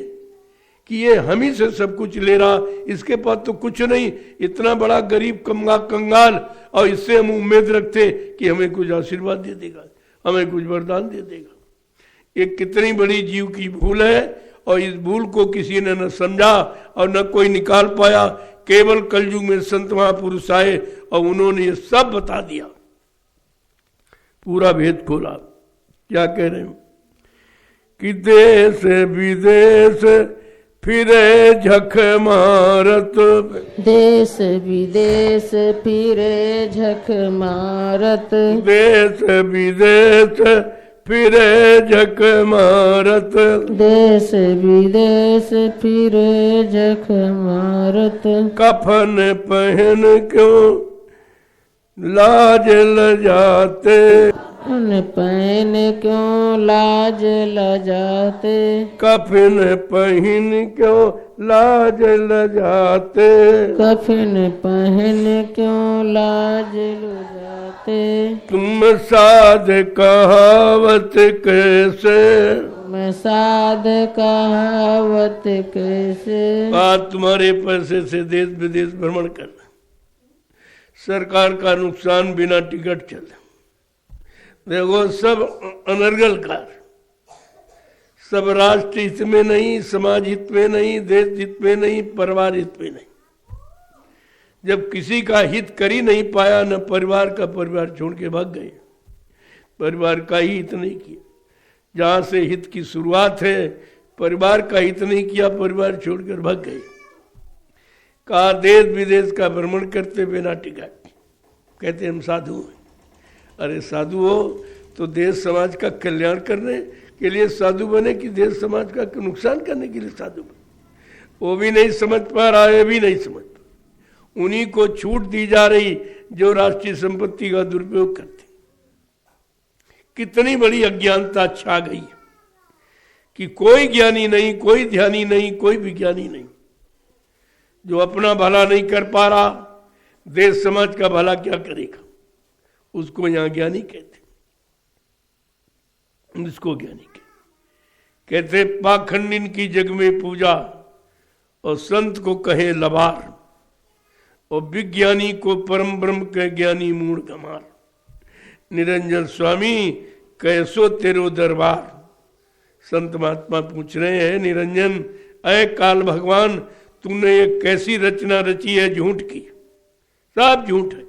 कि ये हम ही से सब कुछ ले रहा, इसके पास तो कुछ नहीं, इतना बड़ा गरीब कंगाल, और इससे हम उम्मीद रखते कि हमें कुछ आशीर्वाद दे देगा, हमें कुछ वरदान दे देगा। ये कितनी बड़ी जीव की भूल है, और इस भूल को किसी ने न समझा और न कोई निकाल पाया। केवल कलयुग में संत महापुरुष आए और उन्होंने ये सब बता दिया, पूरा भेद खोला। क्या कह रहे हैं कि देश विदेश फिरे झक मारत, देश विदेश फिरे झक मारत, देश विदेश फिरे झक मारत, देश विदेश फिरे झक मारत। कफन पहन क्यों लाज लजाते, कफन पहन क्यों लाज लजाते, कफन पहन क्यों लाज लजाते, कफन पहन क्यों लाज लजाते। तुम साध कहावत कैसे, मैं साध कहावत कैसे। बात तुम्हारे पैसे से देश विदेश भ्रमण करना, सरकार का नुकसान बिना टिकट चले, देखो सब अनर्गल कार्य, सब राष्ट्र हित में नहीं, समाज हित में नहीं, देश हित में नहीं, परिवार हित में नहीं। जब किसी का हित कर ही नहीं पाया, न परिवार का, परिवार छोड़ के भाग गए, परिवार का ही हित नहीं किया। जहां से हित की शुरुआत है, परिवार का हित नहीं किया, परिवार छोड़कर भाग गए। कहा देश विदेश का भ्रमण करते बिना टिकट, कहते हम साधु हैं। अरे साधु हो तो देश समाज का कल्याण करने के लिए साधु बने कि देश समाज का नुकसान करने के लिए साधु बने? वो भी नहीं समझ पा रहा है, भी नहीं समझ पा। उन्हीं को छूट दी जा रही जो राष्ट्रीय संपत्ति का दुरुपयोग करते। कितनी बड़ी अज्ञानता छा गई कि कोई ज्ञानी नहीं, कोई ध्यानी नहीं, कोई विज्ञानी नहीं, जो अपना भला नहीं कर पा रहा, देश समाज का भला क्या करेगा? उसको यहां ज्ञानी कहते, उसको ज्ञानी कहते। पाखंडिन की जग में पूजा, और संत को कहे लबार, और विज्ञानी को परम ब्रह्म के ज्ञानी मूढ़ गमार। निरंजन स्वामी कैसो तेरो दरबार। संत महात्मा पूछ रहे हैं, निरंजन अय काल भगवान, तूने ये कैसी रचना रची है झूठ की? सब झूठ है,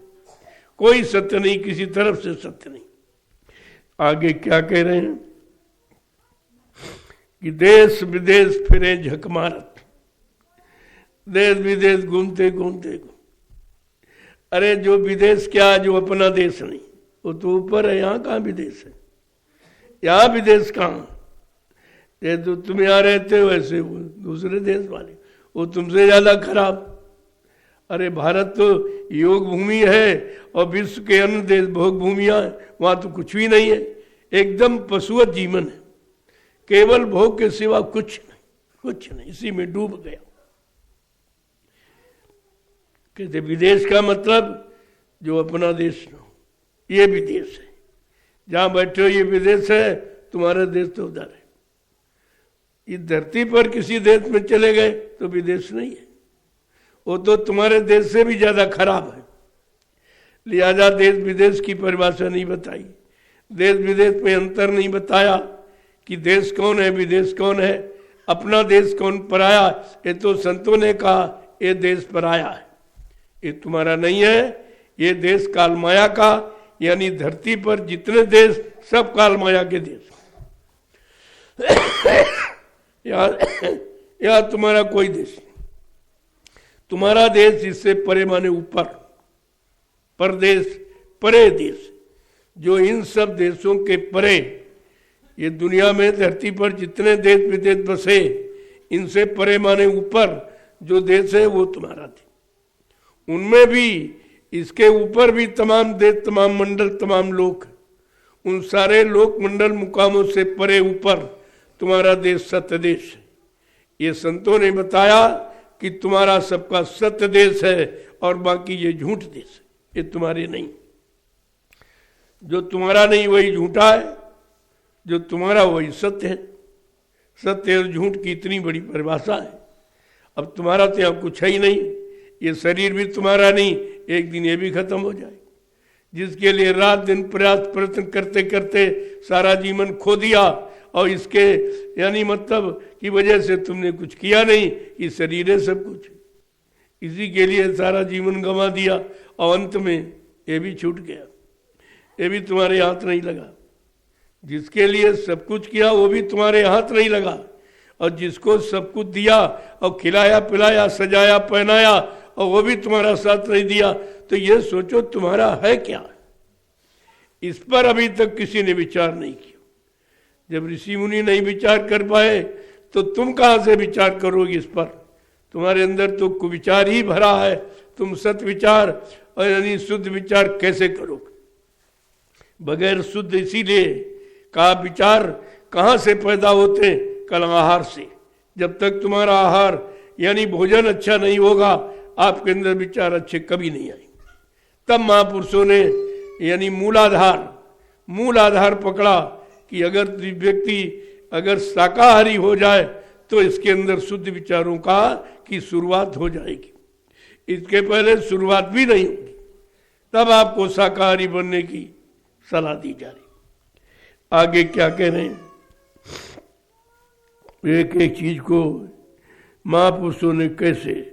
कोई सत्य नहीं, किसी तरफ से सत्य नहीं। आगे क्या कह रहे हैं कि देश विदेश फिरे झक मारत, देश विदेश घूमते घूमते। अरे जो विदेश क्या, जो अपना देश नहीं, वो तो ऊपर है, यहाँ कहाँ विदेश है? यहाँ विदेश कहाँ? ये तो तुम यहाँ रहते हो, ऐसे वो दूसरे देश वाले, वो तुमसे ज्यादा खराब। अरे भारत तो योग भूमि है, और विश्व के अन्य देश भोग भूमियां, वहां तो कुछ भी नहीं है, एकदम पशुवत जीवन है, केवल भोग के सिवा कुछ नहीं, कुछ नहीं, इसी में डूब गया। कहते विदेश का मतलब जो अपना देश न हो, ये विदेश है। जहां बैठे हो ये विदेश है, तुम्हारा देश तो उधर है। इस धरती पर किसी देश में चले गए तो विदेश नहीं है, वो तो तुम्हारे देश से भी ज्यादा खराब है। लिहाजा देश विदेश की परिभाषा नहीं बताई, देश विदेश में अंतर नहीं बताया कि देश कौन है, विदेश कौन है, अपना देश कौन पराया। ये तो संतों ने कहा ये देश पराया है, ये तुम्हारा नहीं है, ये देश काल माया का, यानी धरती पर जितने देश सब काल माया के देश। या तुम्हारा कोई देश नहीं। तुम्हारा देश इससे परे माने ऊपर, परदेश, परे देश, जो इन सब देशों के परे, ये दुनिया में धरती पर जितने देश विदेश बसे, इनसे परे माने ऊपर जो देश है वो तुम्हारा थे। उनमें भी, इसके ऊपर भी तमाम देश, तमाम मंडल, तमाम लोक, उन सारे लोक मंडल मुकामों से परे ऊपर तुम्हारा देश सत्य देश है। ये संतों ने बताया कि तुम्हारा सबका सत्य देश है और बाकी ये झूठ देश है, ये तुम्हारे नहीं। जो तुम्हारा नहीं वही झूठा है, जो तुम्हारा वही सत्य है। सत्य और झूठ की इतनी बड़ी परिभाषा है। अब तुम्हारा तो यहाँ कुछ है ही नहीं, ये शरीर भी तुम्हारा नहीं, एक दिन ये भी खत्म हो जाए। जिसके लिए रात दिन प्रयास प्रयत्न करते करते सारा जीवन खो दिया, और इसके यानी मतलब की वजह से तुमने कुछ किया नहीं, ये शरीर है सब कुछ, इसी के लिए सारा जीवन गंवा दिया, और अंत में ये भी छूट गया, ये भी तुम्हारे हाथ नहीं लगा। जिसके लिए सब कुछ किया वो भी तुम्हारे हाथ नहीं लगा, और जिसको सब कुछ दिया और खिलाया पिलाया सजाया पहनाया और वो भी तुम्हारा साथ नहीं दिया, तो ये सोचो तुम्हारा है क्या। इस पर अभी तक किसी ने विचार नहीं किया। जब ऋषि मुनि नहीं विचार कर पाए तो तुम कहां से विचार करोगे इस पर। तुम्हारे अंदर तो कुविचार ही भरा है, तुम सत विचार और यानी शुद्ध विचार कैसे करोगे। बगैर शुद्ध इसीलिए का विचार कहां से पैदा होते, कल आहार से। जब तक तुम्हारा आहार यानी भोजन अच्छा नहीं होगा, आपके अंदर विचार अच्छे कभी नहीं आएंगे। तब महापुरुषों ने यानी मूल आधार पकड़ा कि अगर व्यक्ति अगर शाकाहारी हो जाए तो इसके अंदर शुद्ध विचारों का की शुरुआत हो जाएगी। इसके पहले शुरुआत भी नहीं होगी, तब आपको शाकाहारी बनने की सलाह दी जा रही। आगे क्या कह रहे हैं, एक एक चीज को महापुरुषों ने कैसे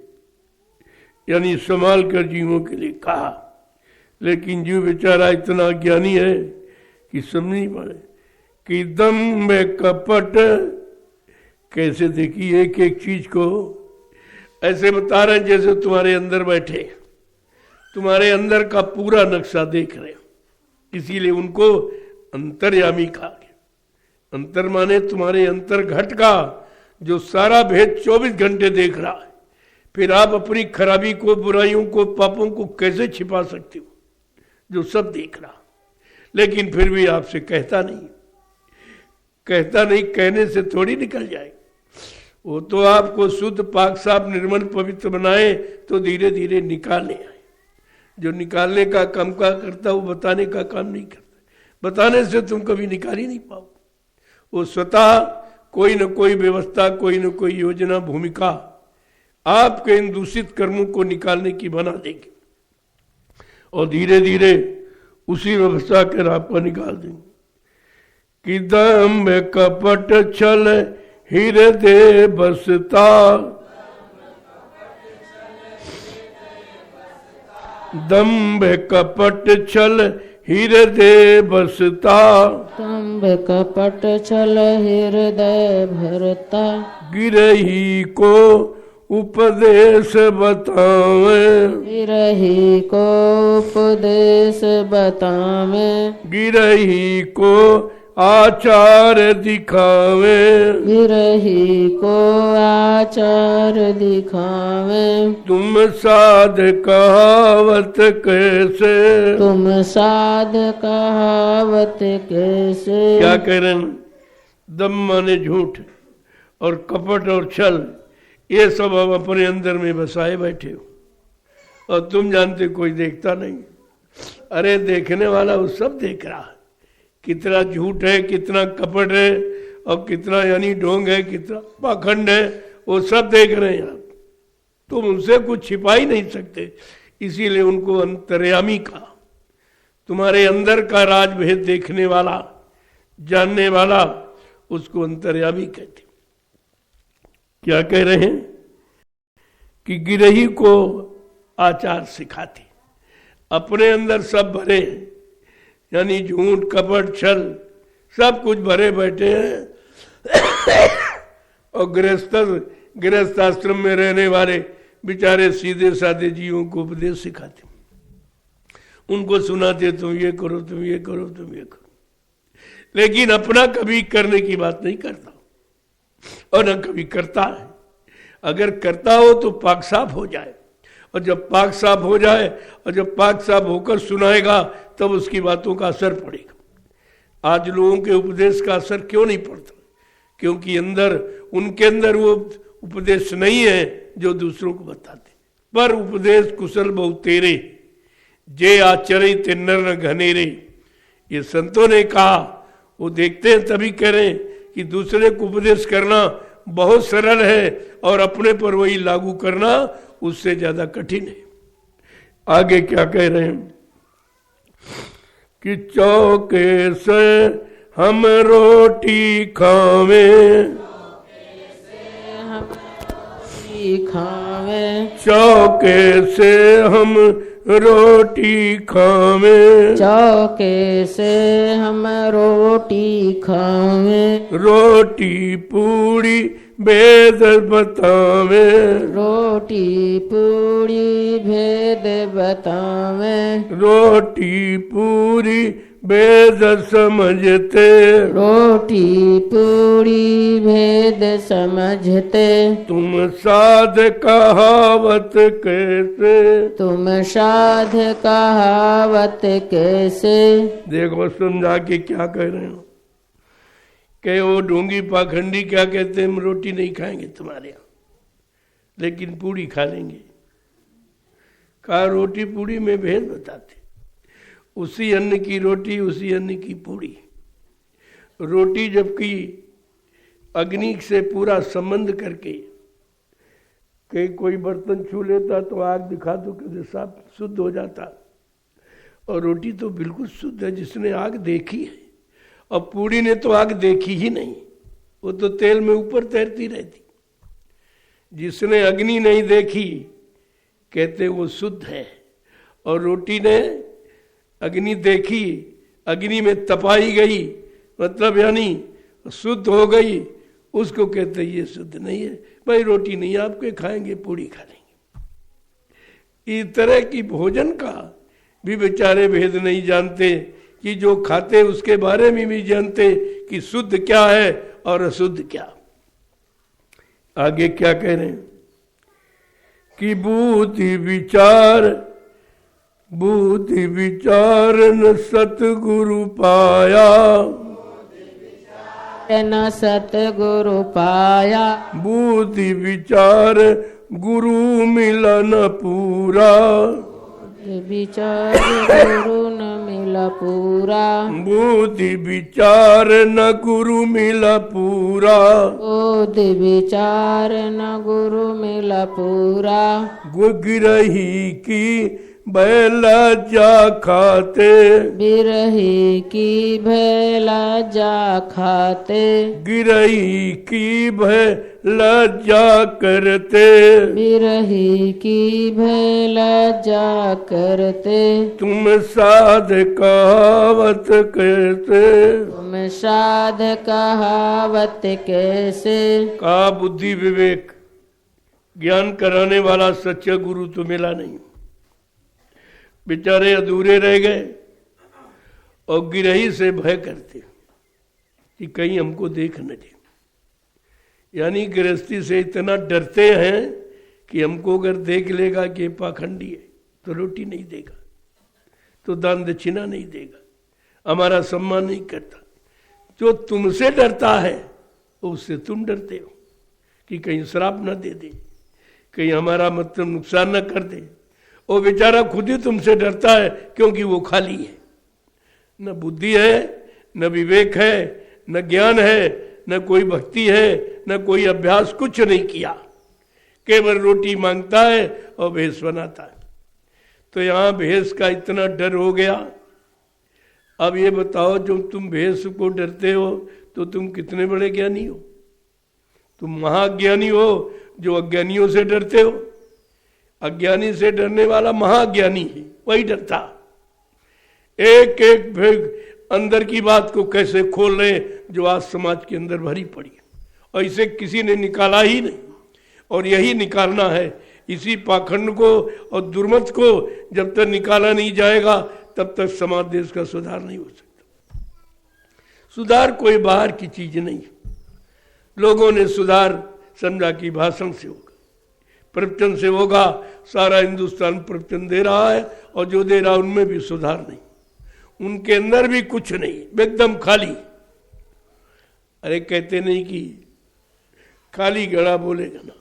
यानी संभाल कर जीवों के लिए कहा, लेकिन जीव बेचारा इतना ज्ञानी है कि समझ नहीं पाए कि दम्भ कपट कैसे। देखिए एक एक चीज को ऐसे बता रहे हैं जैसे तुम्हारे अंदर बैठे, तुम्हारे अंदर का पूरा नक्शा देख रहे हो, इसीलिए उनको अंतर्यामी कहा गया। अंतर माने तुम्हारे अंतर घट का जो सारा भेद 24 घंटे देख रहा है। फिर आप अपनी खराबी को, बुराइयों को, पापों को कैसे छिपा सकते हो, जो सब देख रहा, लेकिन फिर भी आपसे कहता नहीं। कहने से थोड़ी निकल जाए। वो तो आपको शुद्ध पाक साफ निर्मल पवित्र बनाए तो धीरे धीरे निकालने आए। जो निकालने का काम का करता वो बताने का काम नहीं करता। बताने से तुम कभी निकाल ही नहीं पाओ। वो स्वतः कोई न कोई व्यवस्था, कोई न कोई योजना, भूमिका आपके इन दूषित कर्मों को निकालने की बना देगी, और धीरे धीरे उसी व्यवस्था के राह पर निकाल देंगे। कि दम्भ कपट छल हृदय बसता, दम्भ कपट छल हृदय बसता, दम्भ कपट छल हृदय भरता, गिरही को उपदेश बतावे, गिरही को उपदेश बतावे, गिरही को आचार दिखावे, गिरही को आचार दिखावे। तुम साध कहावत कैसे, तुम साध कहावत कैसे। क्या कह रहे हैं, दम माने झूठ और कपट और छल, ये सब अब अपने अंदर में बसाए बैठे हो, और तुम जानते कोई देखता नहीं। अरे देखने वाला वो सब देख रहा है, कितना झूठ है, कितना कपट है, और कितना यानी ढोंग है, कितना पाखंड है, वो सब देख रहे हैं आप। तुम उनसे कुछ छिपा ही नहीं सकते, इसीलिए उनको अंतर्यामी कहा। तुम्हारे अंदर का राज भेद देखने वाला, जानने वाला, उसको अंतर्यामी कहते। क्या कह रहे हैं कि गिरही को आचार सिखाते। अपने अंदर सब भरे हैं, यानी झूठ कपट छल सब कुछ भरे बैठे हैं, और गृहस्थ आश्रम में रहने वाले बेचारे सीधे साधे जीवों को उपदेश सिखाते, उनको सुनाते तुम ये करो, तुम ये करो, तुम ये करो, लेकिन अपना कभी करने की बात नहीं करता और न कभी करता है। अगर करता हो तो पाक साफ हो जाए, और जब पाक साफ हो जाए और जब पाक साफ होकर सुनाएगा तब उसकी बातों का असर पड़ेगा। आज लोगों के उपदेश का असर क्यों नहीं पड़ता? क्योंकि उनके अंदर वो उपदेश नहीं है जो दूसरों को बताते। पर उपदेश कुशल बहु तेरे, जे आचरे ते नर न घनेरे, ये संतों ने कहा। वो देखते हैं तभी करें कि दूसरे को उपदेश करना बहुत सरल है और अपने पर वही लागू करना उससे ज्यादा कठिन है। आगे क्या कह रहे हैं कि चौके से हम रोटी खावे, चौके से हम रोटी खावे, चौके से हम रोटी खावे, रोटी पूरी भेद बतावे, रोटी पूरी भेद बतावे, रोटी पूरी भेद समझते, रोटी पूरी भेद समझते, तुम साध कहावत कैसे, तुम साध कहावत कैसे। देखो समझा के क्या कह रहे हो कि वो ढोंगी पाखंडी क्या कहते हैं, हम रोटी नहीं खाएंगे तुम्हारे यहाँ लेकिन पूड़ी खा लेंगे। कहा रोटी पूड़ी में भेद बताते, उसी अन्न की रोटी उसी अन्न की पूड़ी। रोटी जबकि अग्नि से पूरा संबंध करके कहीं कोई बर्तन छू लेता तो आग दिखा दो कि साफ शुद्ध हो जाता, और रोटी तो बिल्कुल शुद्ध है जिसने आग देखी है। और पूड़ी ने तो आग देखी ही नहीं, वो तो तेल में ऊपर तैरती रहती। जिसने अग्नि नहीं देखी कहते वो शुद्ध है, और रोटी ने अग्नि देखी, अग्नि में तपाई गई मतलब यानी शुद्ध हो गई, उसको कहते ये शुद्ध नहीं है। भाई रोटी नहीं आपके खाएंगे, पूड़ी खा लेंगे। इस तरह की भोजन का भी बेचारे भेद नहीं जानते कि जो खाते उसके बारे में भी जानते कि शुद्ध क्या है और अशुद्ध क्या। आगे क्या कह रहे हैं कि बुद्धि विचार न सतगुरु पाया, न सतगुरु पाया, बुद्धि विचार गुरु मिला न पूरा, विचार गुरु न मिला पूरा, बुद्धि विचार न गुरु मिला पूरा, बुद्धि विचार न गुरु मिला पूरा, गिरही की बैला जा खाते, बिरही की भैला जा खाते, गिरही की भैला जा करते, बिरही की भैला जा करते, तुम साध कहावत कैसे, तुम साध कहावत कैसे। का बुद्धि विवेक ज्ञान कराने वाला सच्चा गुरु तो मिला नहीं, बेचारे अधूरे रह गए और गिरही से भय करते कि कहीं हमको देख न दे। यानी गृहस्थी से इतना डरते हैं कि हमको अगर देख लेगा कि पाखंडी है तो रोटी नहीं देगा, तो दान दक्षिणा नहीं देगा, हमारा सम्मान नहीं करता। जो तुमसे डरता है उससे तुम डरते हो कि कहीं श्राप न दे दे, कहीं हमारा मतलब नुकसान न कर दे। वो बेचारा खुद ही तुमसे डरता है क्योंकि वो खाली है, न बुद्धि है, न विवेक है, न ज्ञान है, न कोई भक्ति है, न कोई अभ्यास, कुछ नहीं किया, केवल रोटी मांगता है और भेष बनाता है। तो यहाँ भेष का इतना डर हो गया। अब ये बताओ, जो तुम भेष को डरते हो तो तुम कितने बड़े ज्ञानी हो? तुम महाज्ञानी हो जो अज्ञानियों से डरते हो। अज्ञानी से डरने वाला महाज्ञानी है, वही डरता। एक एक भेग अंदर की बात को कैसे खोल रहे हैं जो आज समाज के अंदर भरी पड़ी है, और इसे किसी ने निकाला ही नहीं। और यही निकालना है, इसी पाखंड को और दुर्मत को जब तक निकाला नहीं जाएगा तब तक समाज देश का सुधार नहीं हो सकता। सुधार कोई बाहर की चीज नहीं। लोगों ने सुधार समझा कि भाषण से होगा, प्रवचन से होगा। सारा हिंदुस्तान प्रवचन दे रहा है और जो दे रहा उनमें भी सुधार नहीं, उनके अंदर भी कुछ नहीं, एकदम खाली। अरे कहते नहीं कि खाली घड़ा बोलेगा ना,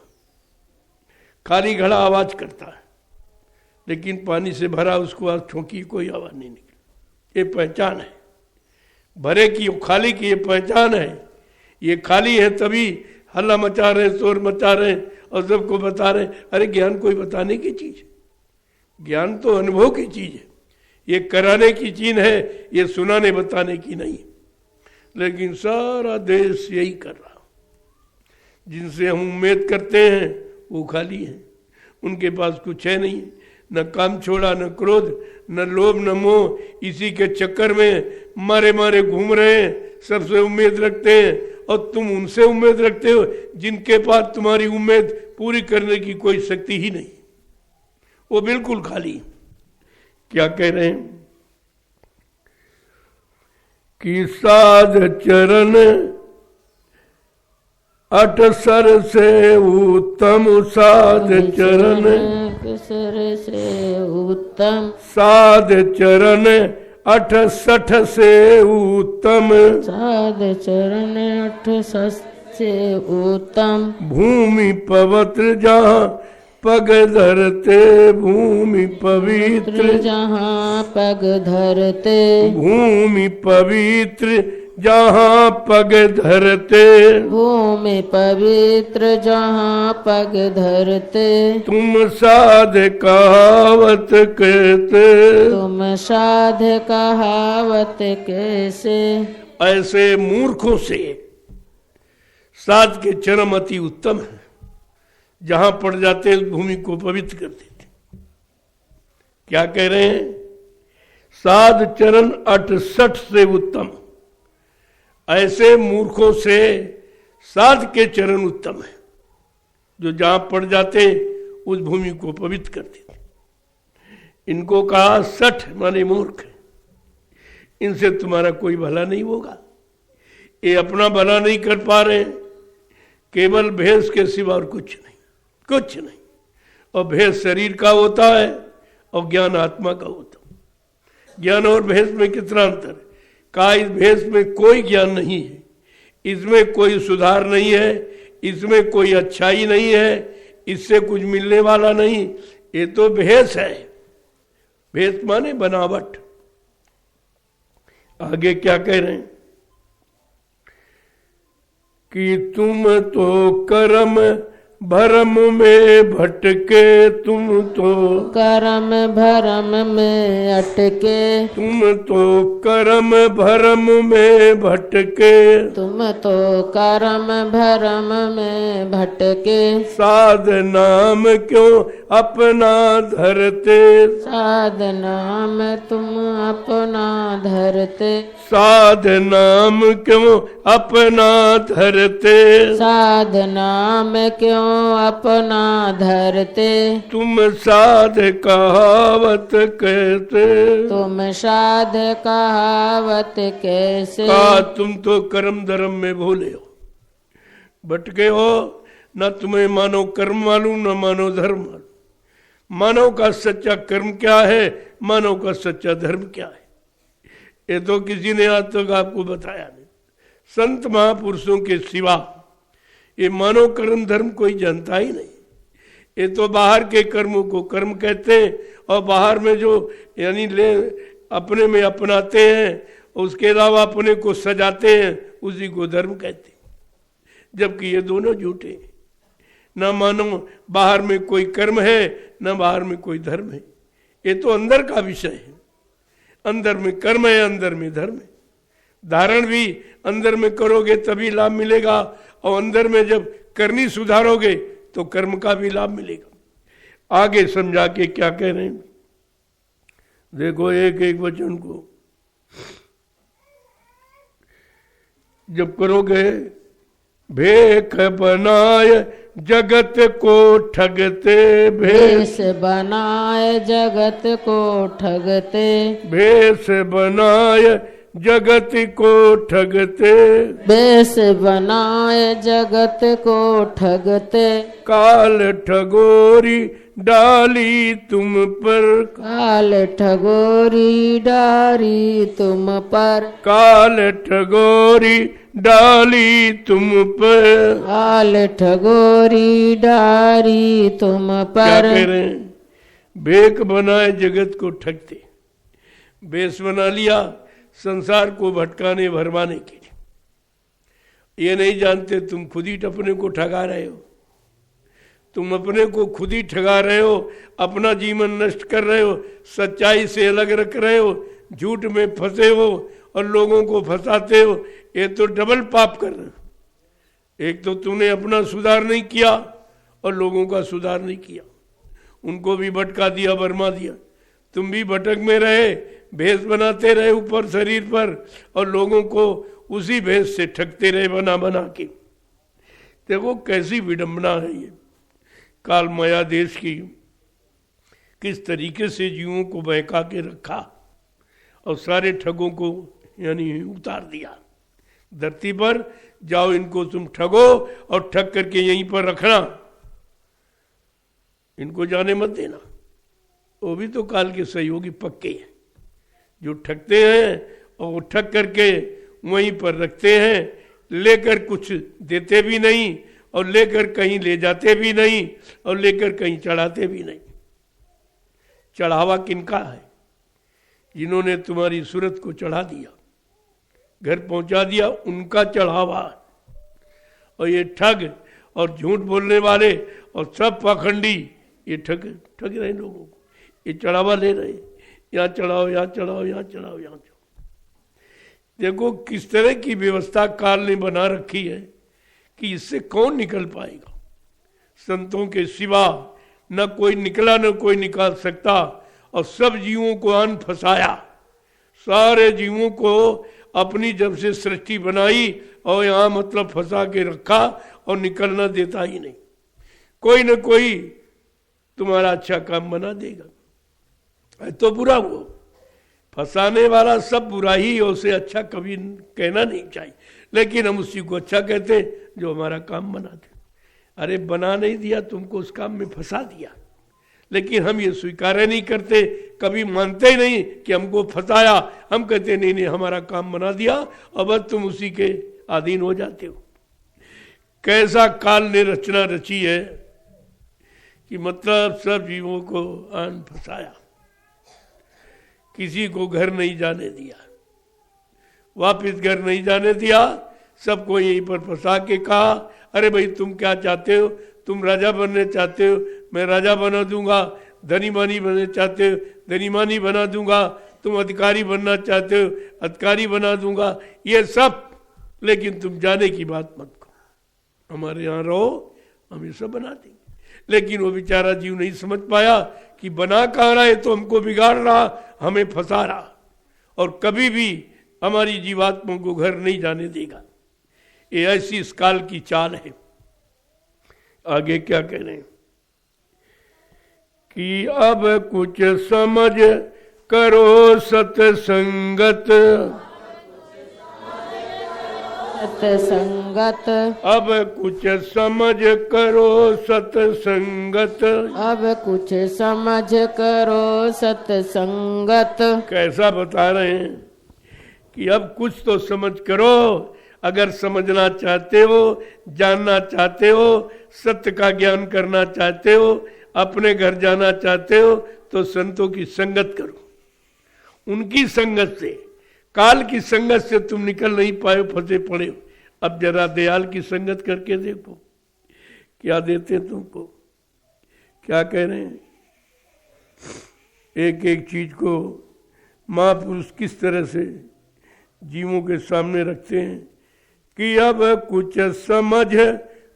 खाली घड़ा आवाज करता है, लेकिन पानी से भरा उसको आज ठोकी कोई आवाज नहीं निकली। ये पहचान है भरे की, खाली की ये पहचान है। ये खाली है तभी हल्ला मचा रहे, शोर मचा रहे और सबको बता रहे। अरे ज्ञान कोई बताने की चीज है, ज्ञान तो अनुभव की चीज है, ये कराने की चीज है, ये सुनाने बताने की नहीं। लेकिन सारा देश यही कर रहा। जिनसे हम उम्मीद करते हैं वो खाली है, उनके पास कुछ है नहीं, न काम छोड़ा, न क्रोध, न लोभ, न मोह। इसी के चक्कर में मारे मारे घूम रहे हैं, सबसे उम्मीद रखते हैं। और तुम उनसे उम्मीद रखते हो जिनके पास तुम्हारी उम्मीद पूरी करने की कोई शक्ति ही नहीं, वो बिल्कुल खाली। क्या कह रहे हैं कि साध चरण अट सर से उत्तम, साध चरण सर से उत्तम, साध चरण 68 से उत्तम, साध चरण 68 से उत्तम। भूमि पवित्र जहाँ पग धरते, भूमि पवित्र जहाँ पग धरते, भूमि पवित्र जहाँ पग धरते, भूमि पवित्र जहाँ पग धरते। तुम साध कहावत कहते, तुम साध कहावत कैसे। ऐसे मूर्खों से साध के चरम अति उत्तम है। जहां पड़ जाते उस भूमि को पवित्र कर देते। क्या कह रहे हैं? साध चरण 68 से उत्तम। ऐसे मूर्खों से साध के चरण उत्तम है, जो जहां पड़ जाते उस भूमि को पवित्र कर देते। इनको कहा 60 माने मूर्ख। इनसे तुम्हारा कोई भला नहीं होगा। ये अपना भला नहीं कर पा रहे, केवल भेष के सिवा और कुछ नहीं, कुछ नहीं। और भेष शरीर का होता है और ज्ञान आत्मा का होता है। ज्ञान और भेष में कितना अंतर है? कहा इस भेष में कोई ज्ञान नहीं है, इसमें कोई सुधार नहीं है, इसमें कोई अच्छाई नहीं है, इससे कुछ मिलने वाला नहीं। ये तो भेष है। भेष माने बनावट। आगे क्या कह रहे हैं कि तुम तो कर्म भरम में भटके, तुम तो कर्म भरम में अटके, तुम तो कर्म भरम में भटके, तुम तो कर्म भरम में भटके। साध नाम क्यों अपना धरते, साध नाम तुम अपना धरते, साध नाम क्यों अपना धरते, साध नाम क्यों अपना धरते। तुम साध कहावत कहते, तुम साध कहावत कैसे। कहा तुम तो कर्म धर्म में भूले हो, भटके हो। न तुम्हें मानो कर्म मालूम, न मानो धर्म मालूम। मानव का सच्चा कर्म क्या है, मानव का सच्चा धर्म क्या है, ये तो किसी ने आज तक आपको बताया नहीं। संत महापुरुषों के सिवा ये मानव कर्म धर्म कोई जानता ही नहीं। ये तो बाहर के कर्मों को कर्म कहते हैं और बाहर में जो यानी ले अपने में अपनाते हैं, उसके अलावा अपने को सजाते हैं, उसी को धर्म कहते हैं। जबकि ये दोनों झूठे हैं। न मानो बाहर में कोई कर्म है, न बाहर में कोई धर्म है। ये तो अंदर का विषय है। अंदर में कर्म है, अंदर में धर्म है। धारण भी अंदर में करोगे तभी लाभ मिलेगा, और अंदर में जब करनी सुधारोगे तो कर्म का भी लाभ मिलेगा। आगे समझा के क्या कह रहे हैं, देखो एक एक वचन को। जब करोगे, भेख बनाए जगत को ठगते, भेष बनाए जगत को ठगते, भेष बनाए जगत को ठगते, भेष बनाए जगत को ठगते, काल ठगोरी डाली तुम पर, काल ठगोरी डारी तुम पर, काल ठगोरी डाली तुम पर, काल ठगोरी डारी तुम क्या पर। कह रहे हैं? भेख बनाए जगत को ठगते, भेष बना लिया संसार को भटकाने भरमाने के लिए। ये नहीं जानते तुम खुद ही अपने को ठगा रहे हो, तुम अपने को खुद ही ठगा रहे हो, अपना जीवन नष्ट कर रहे हो, सच्चाई से अलग रख रहे हो, झूठ में फंसे हो और लोगों को फंसाते हो। ये तो डबल पाप कर रहे हो। एक तो तुमने अपना सुधार नहीं किया और लोगों का सुधार नहीं किया, उनको भी भटका दिया, भरमा दिया। तुम भी भटक में रहे, भेष बनाते रहे ऊपर शरीर पर और लोगों को उसी भेष से ठगते रहे बना बना के। देखो कैसी विडंबना है ये काल माया देश की, किस तरीके से जीवों को बहका के रखा और सारे ठगों को यानी उतार दिया धरती पर। जाओ इनको तुम ठगो और ठग करके यहीं पर रखना, इनको जाने मत देना। वो भी तो काल के सहयोगी पक्के हैं, जो ठगते हैं और वो ठग करके वहीं पर रखते हैं, लेकर कुछ देते भी नहीं और लेकर कहीं ले जाते भी नहीं और लेकर कहीं चढ़ाते भी नहीं। चढ़ावा किनका है? जिन्होंने तुम्हारी सूरत को चढ़ा दिया, घर पहुंचा दिया, उनका चढ़ावा। और ये ठग और झूठ बोलने वाले और सब पाखंडी ये ठग रहे लोगों को, ये चढ़ावा ले रहे, यहाँ चढ़ाओ, यहाँ चढ़ाओ, यहाँ चढ़ाओ, यहाँ चढ़ाओ। देखो किस तरह की व्यवस्था काल ने बना रखी है कि इससे कौन निकल पाएगा। संतों के सिवा न कोई निकला न कोई निकाल सकता, और सब जीवों को आन फंसाया। सारे जीवों को अपनी जब से सृष्टि बनाई और यहाँ मतलब फंसा के रखा और निकलना देता ही नहीं। कोई न कोई तुम्हारा अच्छा काम बना देगा। तो बुरा वो फंसाने वाला सब बुरा ही, उसे अच्छा कभी कहना नहीं चाहिए, लेकिन हम उसी को अच्छा कहते हैं जो हमारा काम बनाते। अरे बना नहीं दिया, तुमको उस काम में फंसा दिया, लेकिन हम ये स्वीकार नहीं करते, कभी मानते ही नहीं कि हमको फंसाया। हम कहते नहीं नहीं हमारा काम बना दिया और बस तुम उसी के अधीन हो जाते हो। कैसा काल ने रचना रची है कि मतलब सब जीवों को आन फंसाया, किसी को घर नहीं जाने दिया, वापिस घर नहीं जाने दिया, सबको यहीं पर फंसा के कहा अरे भाई तुम क्या चाहते हो, तुम राजा बनने चाहते हो, मैं राजा बना दूंगा, धनी मानी बनना चाहते हो, धनी मानी बना दूंगा, तुम अधिकारी बनना चाहते हो, अधिकारी बना दूंगा, ये सब। लेकिन तुम जाने की बात मत करो, हमारे यहाँ रहो, हम ये सब बना देंगे। लेकिन वो बेचारा जीव नहीं समझ पाया कि बना कहाँ रहा है, तो हमको बिगाड़ रहा, हमें फंसा रहा, और कभी भी हमारी जीवात्मा को घर नहीं जाने देगा। ये ऐसी इस काल की चाल है। आगे क्या कह रहे हैं कि अब कुछ समझ करो सत्संगत, सत्संगत, अब कुछ समझ करो सत्संगत, अब कुछ समझ करो सत्संगत। कैसा बता रहे हैं कि अब कुछ तो समझ करो। अगर समझना चाहते हो, जानना चाहते हो, सत्य का ज्ञान करना चाहते हो, अपने घर जाना चाहते हो, तो संतों की संगत करो। उनकी संगत से, काल की संगत से तुम निकल नहीं पाए, फंसे पड़े हो। अब जरा दयाल की संगत करके देखो क्या देते तुमको। क्या कह रहे हैं, एक एक चीज को महापुरुष किस तरह से जीवों के सामने रखते हैं कि अब कुछ समझ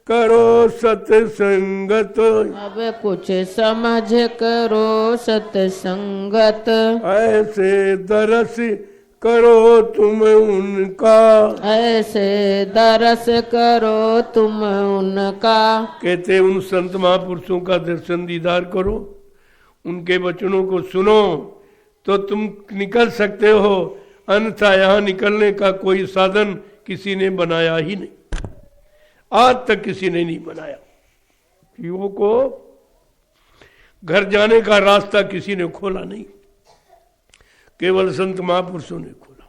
करो सत्संगत, अब कुछ समझ करो सत्संगत, ऐसे दरस करो तुम उनका, ऐसे दरस करो तुम उनका। कहते उन संत महापुरुषों का दर्शन दीदार करो, उनके वचनों को सुनो तो तुम निकल सकते हो, अन्यथा यहाँ निकलने का कोई साधन किसी ने बनाया ही नहीं, आज तक किसी ने नहीं बनाया। जीवों को घर जाने का रास्ता किसी ने खोला नहीं, केवल संत महापुरुषों ने खोला,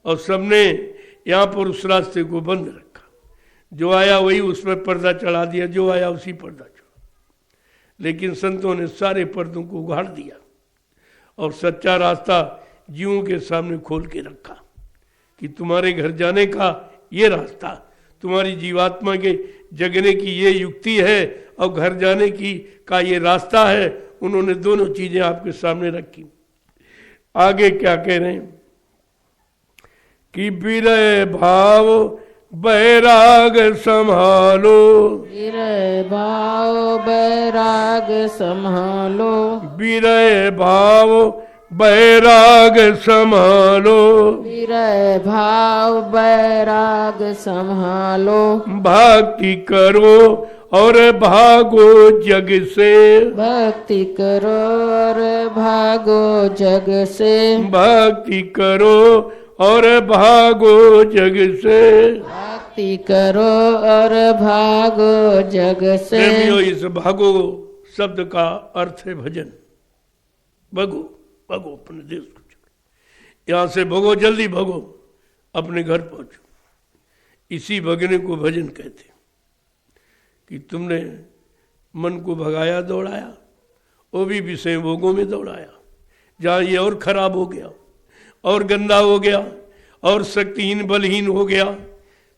और सबने यहाँ पर उस रास्ते को बंद रखा। जो आया वही उस पर पर्दा चढ़ा दिया, जो आया उसी पर्दा चढ़ा। लेकिन संतों ने सारे पर्दों को उघाड़ दिया और सच्चा रास्ता जीवों के सामने खोल के रखा कि तुम्हारे घर जाने का ये रास्ता, तुम्हारी जीवात्मा के जगने की ये युक्ति है और घर जाने की का ये रास्ता है। उन्होंने दोनों चीजें आपके सामने रखी। आगे क्या कह रहे हैं कि विरह भाव बैराग संभालो, विरह भाव बैराग संभालो, विरह भाव बैराग संभालो, विरह भाव बैराग संभालो। भक्ति करो और भागो जग से, भक्ति करो और भागो जग से, भक्ति करो और भागो जग से, भक्ति करो और भागो जग से। प्रेमियों, इस भागो शब्द का अर्थ है भजन। भगो भगो अपने देश को चलो, यहां से भगो, जल्दी भगो, अपने घर पहुंचो। इसी भगने को भजन कहते कि तुमने मन को भगाया, दौड़ाया, वो भी विषय भोगों में दौड़ाया, जहां ये और खराब हो गया और गंदा हो गया और शक्तिहीन बलहीन हो गया,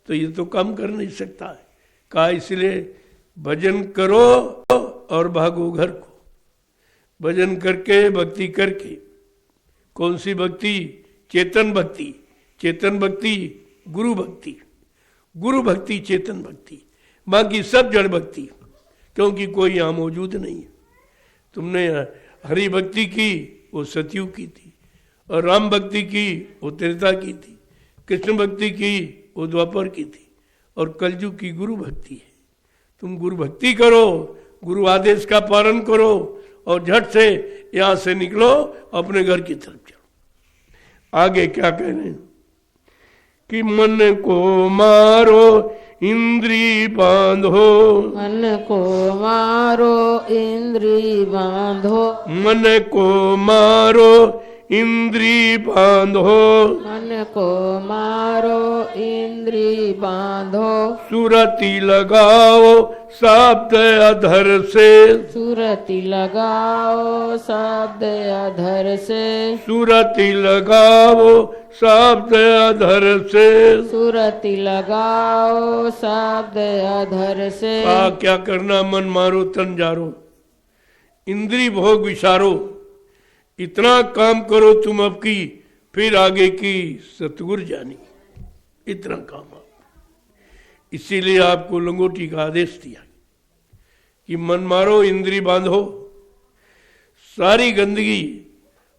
तो ये तो काम कर नहीं सकता है। कहा इसलिए भजन करो और भागो घर को। भजन करके, भक्ति करके। कौन सी भक्ति? चेतन भक्ति। चेतन भक्ति गुरु भक्ति, गुरु भक्ति चेतन भक्ति, बाकी सब जड़ भक्ति, क्योंकि कोई यहाँ मौजूद नहीं है। तुमने हरि भक्ति की, वो सतयुग की थी, और राम भक्ति की, वो त्रेता की थी, कृष्ण भक्ति की, वो द्वापर की थी, और कलयुग की गुरु भक्ति है। तुम गुरु भक्ति करो, गुरु आदेश का पालन करो, और झट से यहां से निकलो, अपने घर की तरफ चलो। आगे क्या कह रहे हैं कि मन को मारो इंद्री बांधो, मन को मारो इंद्री बांधो, मन को मारो इंद्री बांधो, मन को मारो इंद्री बांधो। सुरति लगाओ शब्द अधर से, सुरति लगाओ शब्द अधर से, सुरति लगाओ शब्द अधर से। सुरति लगाओ शब्द अधर से। क्या करना? मन मारो तन जारो, इंद्री भोग विचारो, इतना काम करो तुम अब की, फिर आगे की सतगुर जानी। इतना काम आप, इसीलिए आपको लंगोटी का आदेश दिया कि मन मारो इंद्री बांधो। सारी गंदगी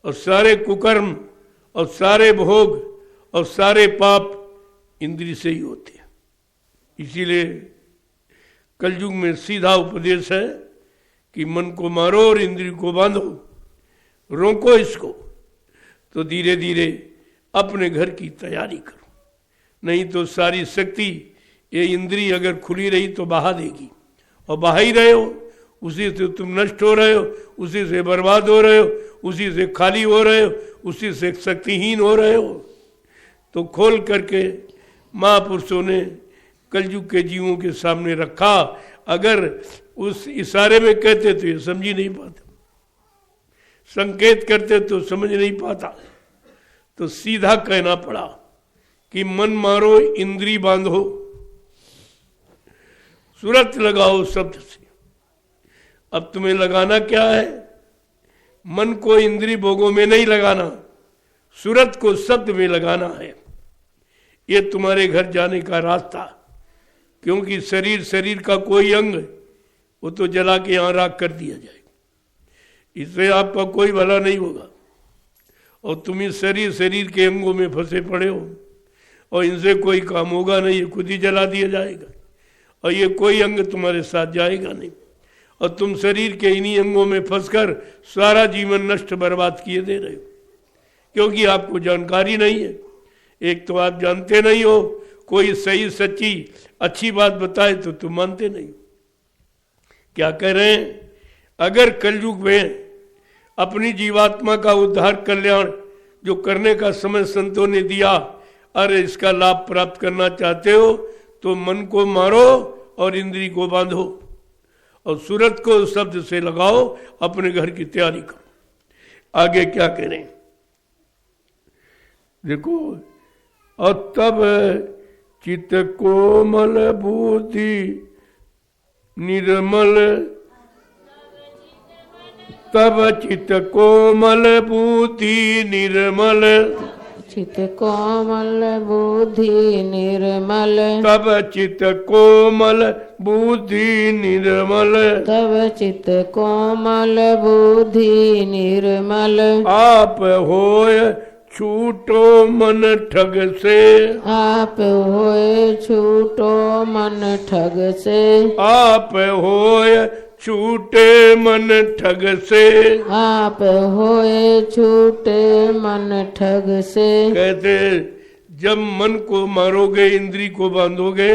और सारे कुकर्म और सारे भोग और सारे पाप इंद्री से ही होते हैं। इसीलिए कलयुग में सीधा उपदेश है कि मन को मारो और इंद्री को बांधो, रोको इसको, तो धीरे धीरे अपने घर की तैयारी करो। नहीं तो सारी शक्ति ये इंद्री अगर खुली रही तो बहा देगी, और बहा ही रहे हो, उसी से तुम नष्ट हो रहे हो, उसी से बर्बाद हो रहे हो, उसी से खाली हो रहे हो, उसी से शक्तिहीन हो रहे हो। तो खोल करके महापुरुषों ने कलयुग के जीवों के सामने रखा। अगर उस इशारे में कहते तो ये समझ ही नहीं पाते, संकेत करते तो समझ नहीं पाता, तो सीधा कहना पड़ा कि मन मारो इंद्री बांधो, सुरत लगाओ शब्द से। अब तुम्हें लगाना क्या है? मन को इंद्री भोगों में नहीं लगाना, सुरत को शब्द में लगाना है। ये तुम्हारे घर जाने का रास्ता, क्योंकि शरीर का कोई अंग वो तो जला के यहां राख कर दिया जाएगा, इससे आपका कोई भला नहीं होगा। और तुम इस शरीर के अंगों में फंसे पड़े हो, और इनसे कोई काम होगा नहीं, ये खुद ही जला दिया जाएगा, और ये कोई अंग तुम्हारे साथ जाएगा नहीं, और तुम शरीर के इन्हीं अंगों में फंसकर सारा जीवन नष्ट बर्बाद किए दे रहे हो, क्योंकि आपको जानकारी नहीं है। एक तो आप जानते नहीं हो, कोई सही सच्ची अच्छी बात बताए तो तुम मानते नहीं। क्या कह रहे हैं, अगर कलयुग में अपनी जीवात्मा का उद्धार कल्याण जो करने का समय संतों ने दिया, अरे इसका लाभ प्राप्त करना चाहते हो तो मन को मारो और इंद्री को बांधो और सूरत को शब्द से लगाओ, अपने घर की तैयारी करो। आगे क्या कह रहे हैं देखो, और तब चित्त कोमल बुद्धि निर्मल, तब चित्त कोमल बुद्धि निर्मल, चित्त कोमल बुद्धि निर्मल, तब चित्त कोमल बुद्धि निर्मल, तब चित्त कोमल बुद्धि निर्मल, आप होय छूटो मन ठग से, आप होए छूटो मन ठग से, आप होय छूटे मन ठग से, आप होए छूटे मन ठग से। कहते जब मन को मारोगे, इंद्री को बांधोगे,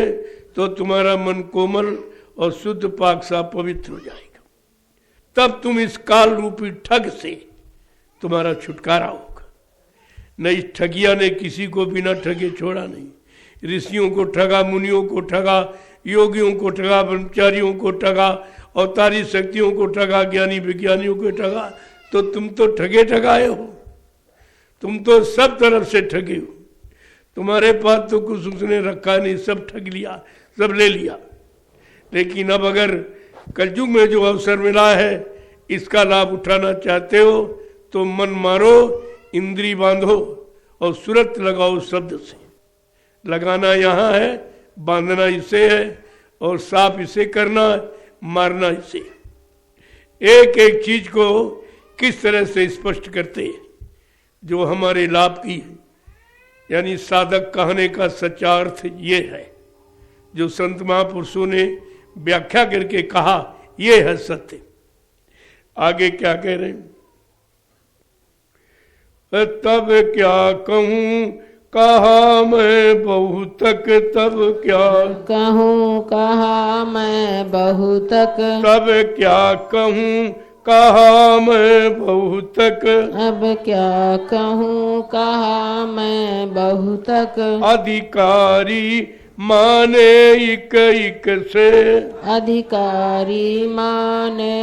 तो तुम्हारा मन कोमल और शुद्ध पाक सा पवित्र हो जाएगा। तब तुम इस काल रूपी ठग से तुम्हारा छुटकारा होगा। न इस ठगिया ने किसी को बिना ठगे छोड़ा नहीं। ऋषियों को ठगा, मुनियों को ठगा, योगियों को ठगा, ब्रह्मचारियों को ठगा, अवतारी शक्तियों को ठगा, ज्ञानी विज्ञानियों को ठगा, तो तुम तो ठगे ठगाए हो, तुम तो सब तरफ से ठगे हो। तुम्हारे पास तो कुछ उसने रखा नहीं, सब ठग लिया, सब ले लिया। लेकिन अब अगर कलयुग में जो अवसर मिला है, इसका लाभ उठाना चाहते हो तो मन मारो, इंद्री बांधो और सूरत लगाओ शब्द से। लगाना यहाँ है, बांधना इसे है, और साफ इसे करना, मारना इसे। एक एक चीज को किस तरह से स्पष्ट करते हैं जो हमारे लाभ की है। यानी साधक कहने का सच्चा अर्थ ये है, जो संत महापुरुषों ने व्याख्या करके कहा, ये है सत्य। आगे क्या कह रहे हैं, तब क्या कहूँ कहा मैं बहुतक, तब क्या कहूँ कहा मैं बहुतक, तब क्या कहूँ कहा मैं बहुतक, अब क्या कहूँ कहा मैं बहुतक, अधिकारी माने इक इक से, अधिकारी माने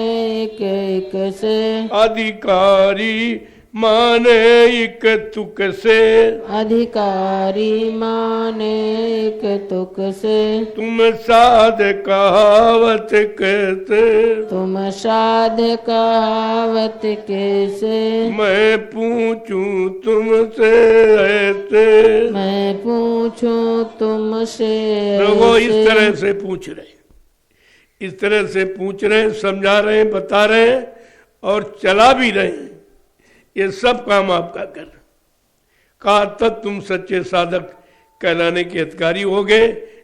एक एक से, अधिकारी माने इक तुक से, अधिकारी माने एक तुक से, तुम साध कहावत कहते, तुम साध कहावत कैसे, मैं पूछूं तुमसे ऐसे। मैं पूछूं तुमसे लोगों इस ऐसे। तरह से पूछ रहे, इस तरह से पूछ रहे, समझा रहे, बता रहे और चला भी रहे। ये सब काम आपका कर। कहा तब तुम सच्चे साधक कहलाने के अधिकारी होगे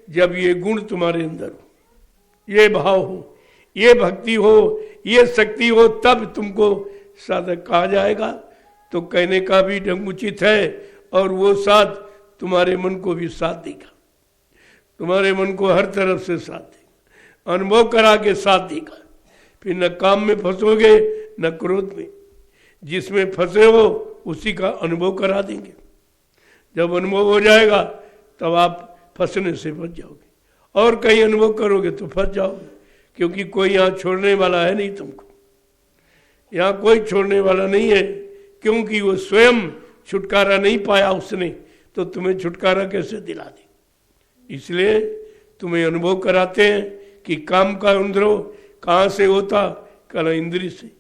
जब ये गुण तुम्हारे अंदर हो, ये भाव हो, ये भक्ति हो, ये शक्ति हो, तब तुमको साधक कहा जाएगा। तो कहने का भी ढंग उचित है, और वो साथ तुम्हारे मन को भी साथ देगा, तुम्हारे मन को हर तरफ से साथ देगा, अनुभव करा के साथ देगा। फिर न काम में फंसोगे न क्रोध में। जिसमें फंसे हो उसी का अनुभव करा देंगे। जब अनुभव हो जाएगा तब आप फंसने से बच जाओगे, और कहीं अनुभव करोगे तो फंस जाओगे, क्योंकि कोई यहाँ छोड़ने वाला है नहीं तुमको। यहाँ कोई छोड़ने वाला नहीं है, क्योंकि वो स्वयं छुटकारा नहीं पाया उसने, तो तुम्हें छुटकारा कैसे दिला दे। इसलिए तुम्हें अनुभव कराते हैं कि काम का अनुभव कहाँ से होता, कला इंद्री से।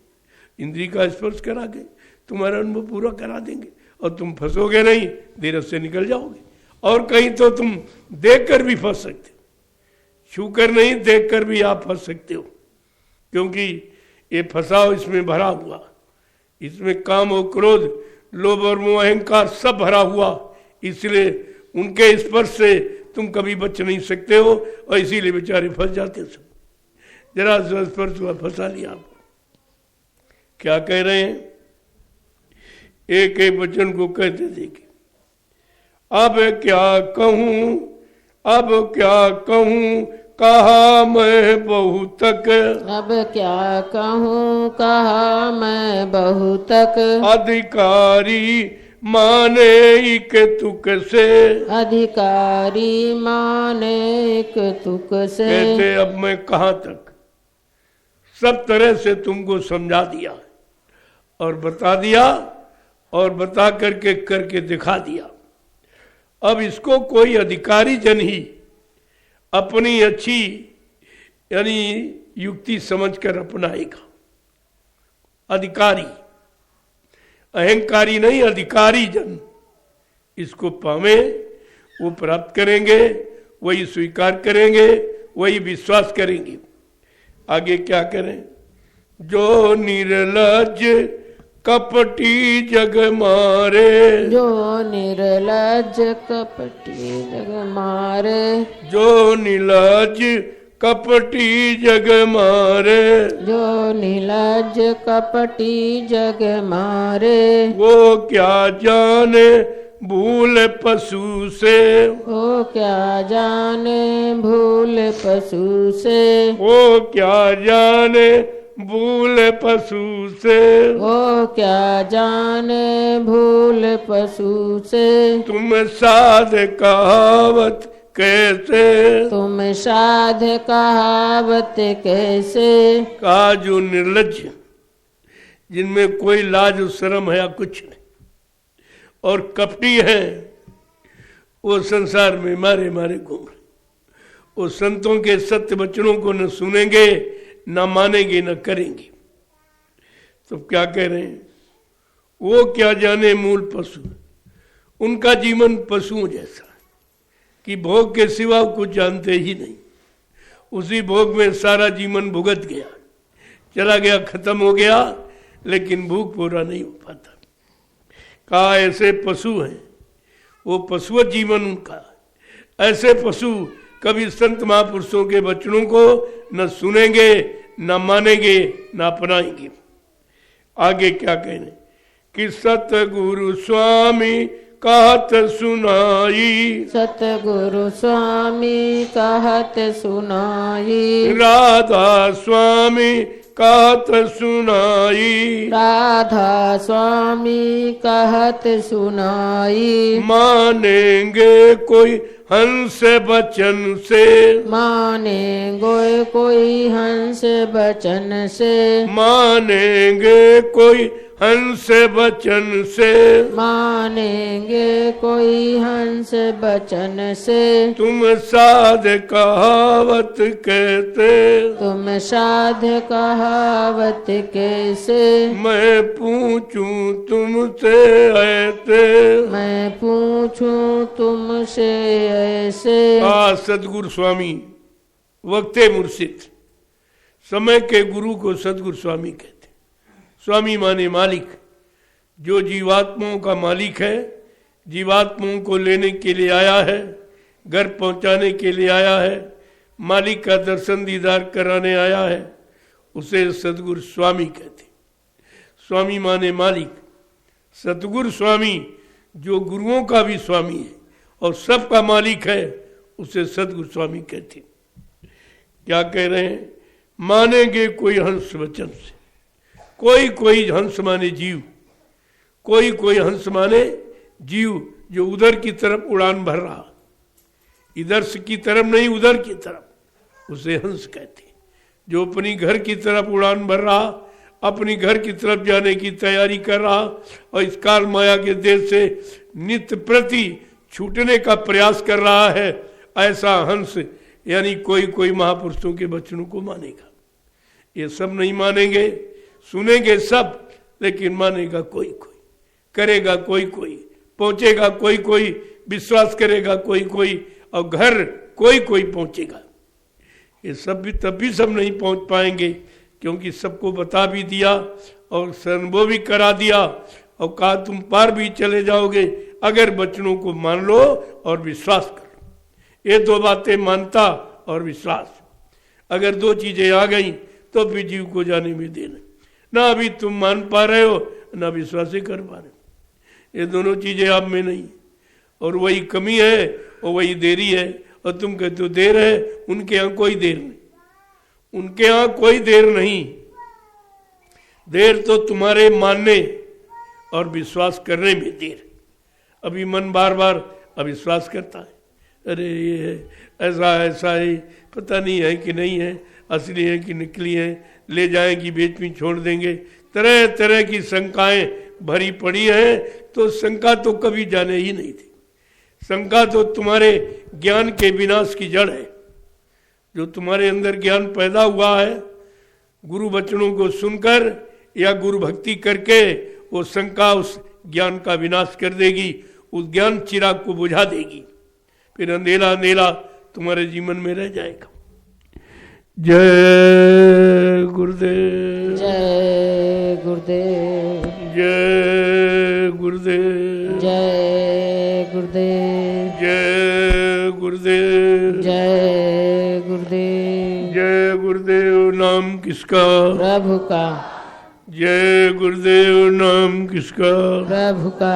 इंद्री का स्पर्श करा के तुम्हारा अनुभव पूरा करा देंगे, और तुम फंसोगे नहीं, देर से निकल जाओगे। और कहीं तो तुम देख कर भी फंस सकते हो, छू कर नहीं, देख कर भी आप फंस सकते हो, क्योंकि ये फंसाव इसमें भरा हुआ। इसमें काम और क्रोध लोभ और मोह अहंकार सब भरा हुआ, इसलिए उनके स्पर्श से तुम कभी बच नहीं सकते हो, और इसीलिए बेचारे फंस जाते सब। जरा स्पर्श हुआ फंसा लिया आपको। क्या कह रहे हैं? एक एक वचन को कहते देखिए। अब क्या कहूं, अब क्या कहूं, कहा मैं बहुत तक। अब क्या कहूँ, कहा मैं बहुत तक। अधिकारी माने एक तुक से, अधिकारी माने एक तुक से। कहते अब मैं कहाँ तक, सब तरह से तुमको समझा दिया और बता दिया और बता करके दिखा दिया। अब इसको कोई अधिकारी जन ही अपनी अच्छी यानी युक्ति समझकर अपनाएगा। अधिकारी, अहंकारी नहीं, अधिकारी जन इसको पावे, वो प्राप्त करेंगे, वही स्वीकार करेंगे, वही विश्वास करेंगे। आगे क्या करें? जो निर्लज कपटी जग मारे, जो निर्लज कपटी जग मारे। जो निर्लज कपटी जग मारे, जो निर्लज कपटी जग मारे। वो क्या जाने भूल पशु से, वो क्या जाने भूल पशु से। वो क्या जाने भूल पशु से। वो क्या जाने भूल पशु से। तुम साध कहावत कैसे, तुम साध कहावत कैसे। कहा जो निर्लज, जिनमें कोई लाज और शर्म है या कुछ नहीं, और कपटी है, वो संसार में मारे मारे घूम रहे। वो संतों के सत्य वचनों को न सुनेंगे, न मानेंगे, न करेंगे। तो क्या कह रहे हैं? वो क्या जाने मूल पशु, उनका जीवन पशुओं जैसा कि भोग के सिवा कुछ जानते ही नहीं। उसी भोग में सारा जीवन भुगत गया, चला गया, खत्म हो गया, लेकिन भूख पूरा नहीं हो पाता। कहा ऐसे पशु हैं, वो पशुवत जीवन उनका। ऐसे पशु कभी संत महापुरुषों के वचनों को न सुनेंगे, न मानेंगे, न अपनाएंगे। आगे क्या कहने कि सतगुरु स्वामी कहत सुनाई, सतगुरु स्वामी कहत सुनाई। राधा स्वामी कहत सुनाई, राधा स्वामी कहत सुनाई। मानेंगे कोई हंस बचन से, मानेंगे कोई हंस बचन से। मानेंगे कोई हंस बचन से। मानेंगे कोई हंस बचन से। तुम साध कहावत कहते, तुम साध कहावत कैसे। मैं पूछूं तुमसे ऐसे, मैं पूछूं तुमसे ऐसे। सदगुरु स्वामी वक्ते मुर्शिद, समय के गुरु को सदगुरु स्वामी कहते। स्वामी माने मालिक, जो जीवात्माओं का मालिक है, जीवात्माओं को लेने के लिए आया है, घर पहुंचाने के लिए आया है, मालिक का दर्शन दीदार कराने आया है, उसे सदगुरु स्वामी कहते। स्वामी माने मालिक, सतगुरु स्वामी जो गुरुओं का भी स्वामी है और सबका मालिक है, उसे सदगुरु स्वामी कहते। क्या कह रहे हैं? मानेंगे कोई हंस वचन से। कोई कोई हंस माने जीव, कोई कोई हंस माने जीव जो उधर की तरफ उड़ान भर रहा, इधर से की तरफ नहीं, उधर की तरफ, उसे हंस कहते। जो अपनी घर की तरफ उड़ान भर रहा, अपनी घर की तरफ जाने की तैयारी कर रहा और इस काल माया के देश से नित्य प्रति छूटने का प्रयास कर रहा है, ऐसा हंस यानी कोई कोई महापुरुषों के वचनों को मानेगा। ये सब नहीं मानेंगे, सुनेंगे सब, लेकिन मानेगा कोई कोई, करेगा कोई कोई, पहुंचेगा कोई कोई, विश्वास करेगा कोई कोई, और घर कोई कोई पहुंचेगा। ये सब भी तब भी सब नहीं पहुंच पाएंगे, क्योंकि सबको बता भी दिया और अनुभव भी करा दिया, और कहा तुम पार भी चले जाओगे अगर वचनों को मान लो और विश्वास कर लो। ये दो बातें, मानता और विश्वास, अगर दो चीजें आ गई तो फिर जीव को जाने में देना। ना अभी तुम मान पा रहे हो ना विश्वास ही कर पा रहे हो, ये दोनों चीजें आप में नहीं, और वही कमी है और वही देरी है। और तुम कहते हो देर है, उनके यहाँ कोई देर नहीं, उनके यहाँ कोई देर नहीं। देर तो तुम्हारे मानने और विश्वास करने में देर। अभी मन बार बार अविश्वास करता है, अरे ये है, ऐसा है, पता नहीं है कि नहीं है, असली है कि नकली है, ले जाएंगी बेच में छोड़ देंगे, तरह तरह की शंकाएं भरी पड़ी है। तो शंका तो कभी जाने ही नहीं थी। शंका तो तुम्हारे ज्ञान के विनाश की जड़ है। जो तुम्हारे अंदर ज्ञान पैदा हुआ है गुरु वचनों को सुनकर या गुरु भक्ति करके, वो शंका उस ज्ञान का विनाश कर देगी, उस ज्ञान चिराग को बुझा देगी, फिर अंधेरा अंधेरा तुम्हारे जीवन में रह जाएगा। जय गुरुदेव, जय गुरुदेव, जय गुरुदेव, जय गुरुदेव, जय गुरुदेव, जय गुरुदेव। जय गुरुदेव। नाम किसका? प्रभु का। जय गुरुदेव। नाम किसका? प्रभु का।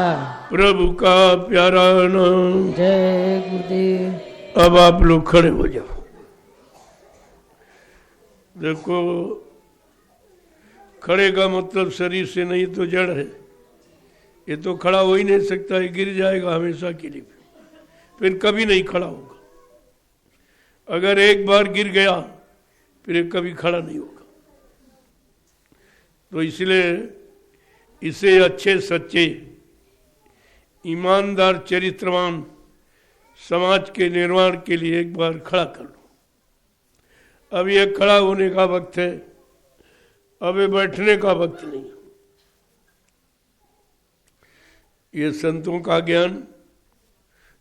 प्रभु का प्यारा नाम। जय गुरुदेव। अब आप लोग खड़े हो जाओ। देखो, खड़े का मतलब शरीर से नहीं तो जड़ है, ये तो खड़ा हो ही नहीं सकता, ये गिर जाएगा हमेशा के लिए, फिर कभी नहीं खड़ा होगा। अगर एक बार गिर गया फिर कभी खड़ा नहीं होगा। तो इसलिए इसे अच्छे सच्चे ईमानदार चरित्रवान समाज के निर्माण के लिए एक बार खड़ा कर लो। अब ये खड़ा होने का वक्त है, अब ये बैठने का वक्त नहीं। ये संतों का ज्ञान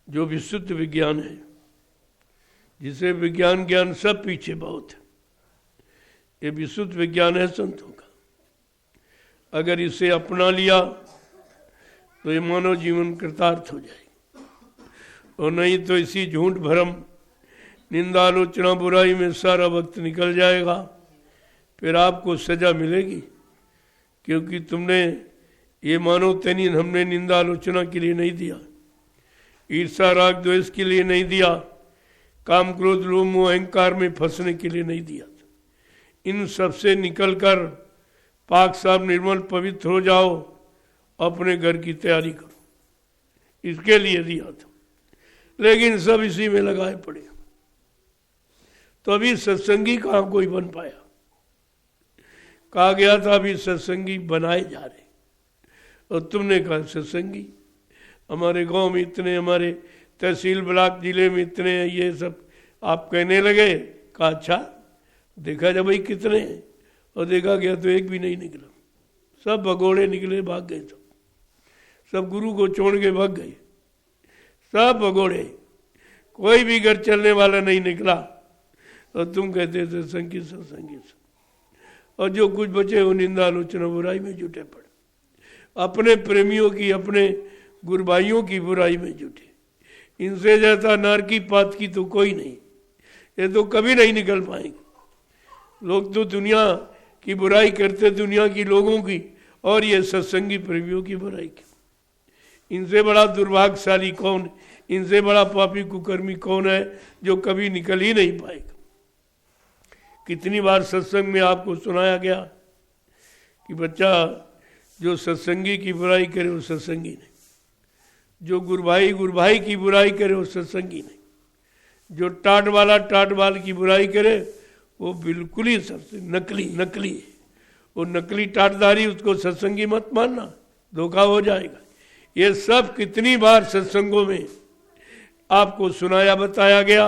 जो विशुद्ध विज्ञान है, जिसे विज्ञान ज्ञान सब पीछे बहुत है, ये विशुद्ध विज्ञान है संतों का। अगर इसे अपना लिया तो ये मानव जीवन कृतार्थ हो जाएगा, और नहीं तो इसी झूठ भरम निंदा आलोचना बुराई में सारा वक्त निकल जाएगा। फिर आपको सजा मिलेगी, क्योंकि तुमने ये मानो तैनी हमने निंदा आलोचना के लिए नहीं दिया, ईर्षा राग द्वेष के लिए नहीं दिया, काम क्रोध लोभ मोह अहंकार में फंसने के लिए नहीं दिया। इन सब से निकलकर पाक साफ निर्मल पवित्र हो जाओ, अपने घर की तैयारी करो, इसके लिए दिया था। लेकिन सब इसी में लगाए पड़े। तो अभी सत्संगी कहाँ कोई बन पाया? कहा गया था अभी सत्संगी बनाए जा रहे, और तुमने कहा सत्संगी हमारे गांव में इतने, हमारे तहसील ब्लॉक जिले में इतने, ये सब आप कहने लगे। कहा अच्छा, देखा जब भाई कितने हैं, और देखा गया तो एक भी नहीं निकला, सब भगोड़े निकले, भाग गए। सब गुरु को छोड़ के भाग गए, सब भगोड़े, कोई भी घर चलने वाला नहीं निकला। और तुम कहते थे सत्संगी सत्संगी, और जो कुछ बचे वो निंदा आलोचना बुराई में जुटे पड़े, अपने प्रेमियों की, अपने गुरबाइयों की बुराई में जुटे। इनसे जैसा नारकी पात की तो कोई नहीं, ये तो कभी नहीं निकल पाएंगे। लोग तो दुनिया की बुराई करते, दुनिया की लोगों की, और ये सत्संगी प्रेमियों की बुराई की। इनसे बड़ा दुर्भाग्यशाली कौन, इनसे बड़ा पापी कुकर्मी कौन है जो कभी निकल ही नहीं पाएगा। कितनी बार सत्संग में आपको सुनाया गया कि बच्चा जो सत्संगी की बुराई करे वो सत्संगी नहीं, जो गुरभाई की बुराई करे वो सत्संगी नहीं, जो टाट वाल की बुराई करे वो बिल्कुल ही सबसे नकली है। वो नकली टाटदारी, उसको सत्संगी मत मानना, धोखा हो जाएगा। ये सब कितनी बार सत्संगों में आपको सुनाया बताया गया।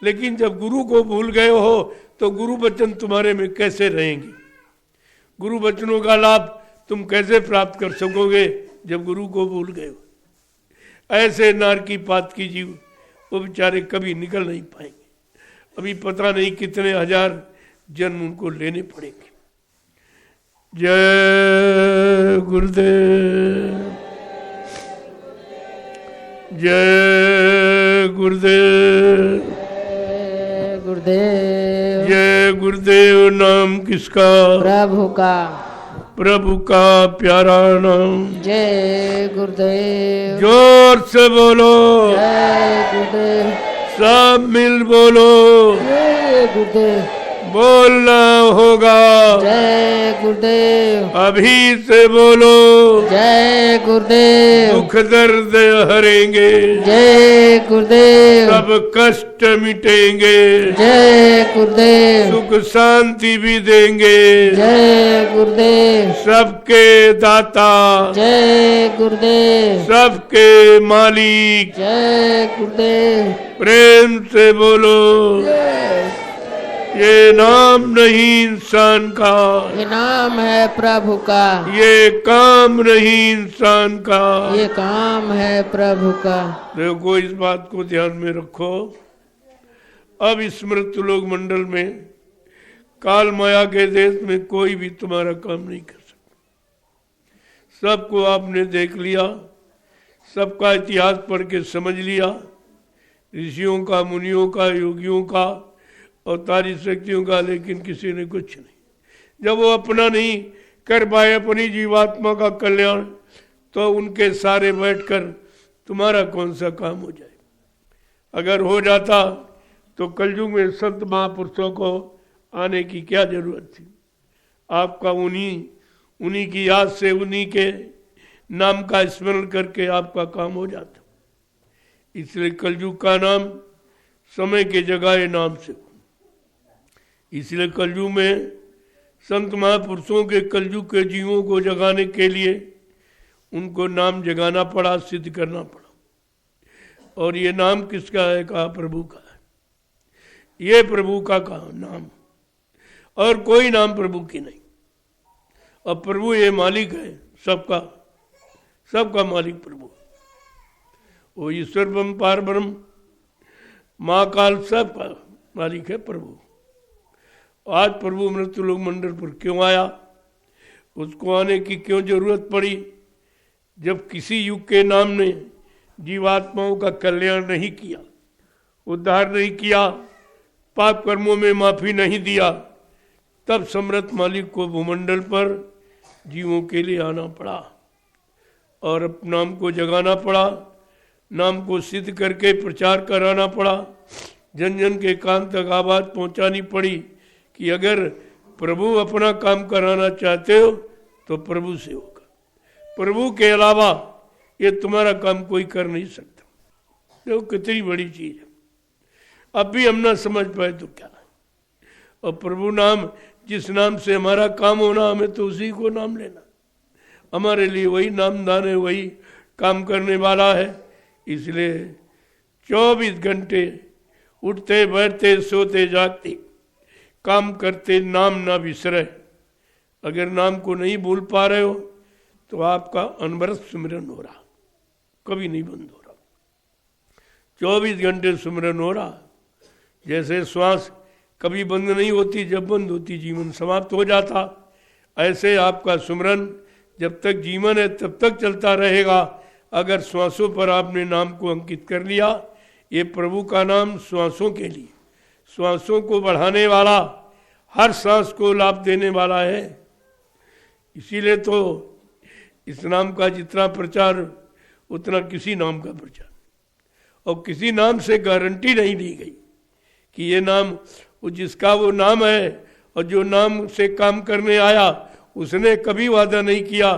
लेकिन जब गुरु को भूल गए हो तो गुरु वचन तुम्हारे में कैसे रहेंगे? गुरु वचनों का लाभ तुम कैसे प्राप्त कर सकोगे जब गुरु को भूल गए हो? ऐसे नारकी पात की जीव वो बेचारे कभी निकल नहीं पाएंगे। अभी पता नहीं कितने हजार जन्म उनको लेने पड़ेंगे। जय गुरुदेव, जय गुरुदेव, जय गुरुदेव। जय गुरुदेव। नाम किसका? प्रभु का। प्रभु का प्यारा नाम। जय गुरुदेव। जोर से बोलो, जय गुरुदेव। सब मिल बोलो, जय गुरुदेव। बोलना होगा। जय गुरुदेव। अभी से बोलो, जय गुरुदेव। दुख दर्द हरेंगे, जय गुरुदेव। सब कष्ट मिटेंगे, जय गुरुदेव। सुख शांति भी देंगे, जय गुरुदेव। सबके दाता, जय गुरुदेव। सबके मालिक। जय गुरुदेव। प्रेम से बोलो, ये नाम नहीं इंसान का, ये नाम है प्रभु का। ये काम नहीं इंसान का। ये काम है प्रभु का। देखो, इस बात को ध्यान में रखो। अब इस मृत्युलोक मंडल में, काल माया के देश में कोई भी तुम्हारा काम नहीं कर सकता। सबको आपने देख लिया, सबका इतिहास पढ़ के समझ लिया, ऋषियों का, मुनियों का, योगियों का, अवतारी शक्तियों का, लेकिन किसी ने कुछ नहीं। जब वो अपना नहीं कर पाए अपनी जीवात्मा का कल्याण, तो उनके सारे बैठकर तुम्हारा कौन सा काम हो जाए। अगर हो जाता तो कलयुग में संत महापुरुषों को आने की क्या जरूरत थी। आपका उन्हीं की याद से, उन्हीं के नाम का स्मरण करके आपका काम हो जाता। इसलिए कलयुग का नाम समय के जगह नाम से। इसलिए कलयुग में संत महापुरुषों के, कलयुग के जीवों को जगाने के लिए उनको नाम जगाना पड़ा, सिद्ध करना पड़ा। और ये नाम किसका है? कहा प्रभु का है। ये प्रभु का कहा नाम, और कोई नाम प्रभु की नहीं। अब प्रभु ये मालिक है सबका, सबका मालिक प्रभु। वो ईश्वर ब्रह्म, पार ब्रह्म, महाकाल, सबका मालिक है प्रभु। आज प्रभु मृत्युलोक मंडल पर क्यों आया? उसको आने की क्यों जरूरत पड़ी? जब किसी युग के नाम ने जीवात्माओं का कल्याण नहीं किया, उद्धार नहीं किया, पाप कर्मों में माफी नहीं दिया, तब समर्थ मालिक को भूमंडल पर जीवों के लिए आना पड़ा और नाम को जगाना पड़ा, नाम को सिद्ध करके प्रचार कराना पड़ा, जन जन के कान तक आवाज पहुंचानी पड़ी कि अगर प्रभु अपना काम कराना चाहते हो तो प्रभु से होगा। प्रभु के अलावा ये तुम्हारा काम कोई कर नहीं सकता। देखो कितनी बड़ी चीज है। अब भी हम ना समझ पाए तो क्या है। और प्रभु नाम, जिस नाम से हमारा काम होना, हमें तो उसी को नाम लेना। हमारे लिए वही नामदान है, वही काम करने वाला है। इसलिए 24 घंटे उठते बैठते सोते जागते काम करते नाम ना बिसरे। अगर नाम को नहीं भूल पा रहे हो तो आपका अनवरत सुमिरन हो रहा, कभी नहीं बंद हो रहा। 24 घंटे सुमिरन हो रहा। जैसे श्वास कभी बंद नहीं होती, जब बंद होती जीवन समाप्त हो जाता, ऐसे आपका सुमिरन जब तक जीवन है तब तक चलता रहेगा। अगर श्वासों पर आपने नाम को अंकित कर लिया, ये प्रभु का नाम श्वासों के लिए, श्वासों को बढ़ाने वाला, हर सांस को लाभ देने वाला है। इसीलिए तो इस नाम का जितना प्रचार उतना किसी नाम का प्रचार, और किसी नाम से गारंटी नहीं दी गई कि ये नाम वो जिसका वो नाम है, और जो नाम से काम करने आया उसने कभी वादा नहीं किया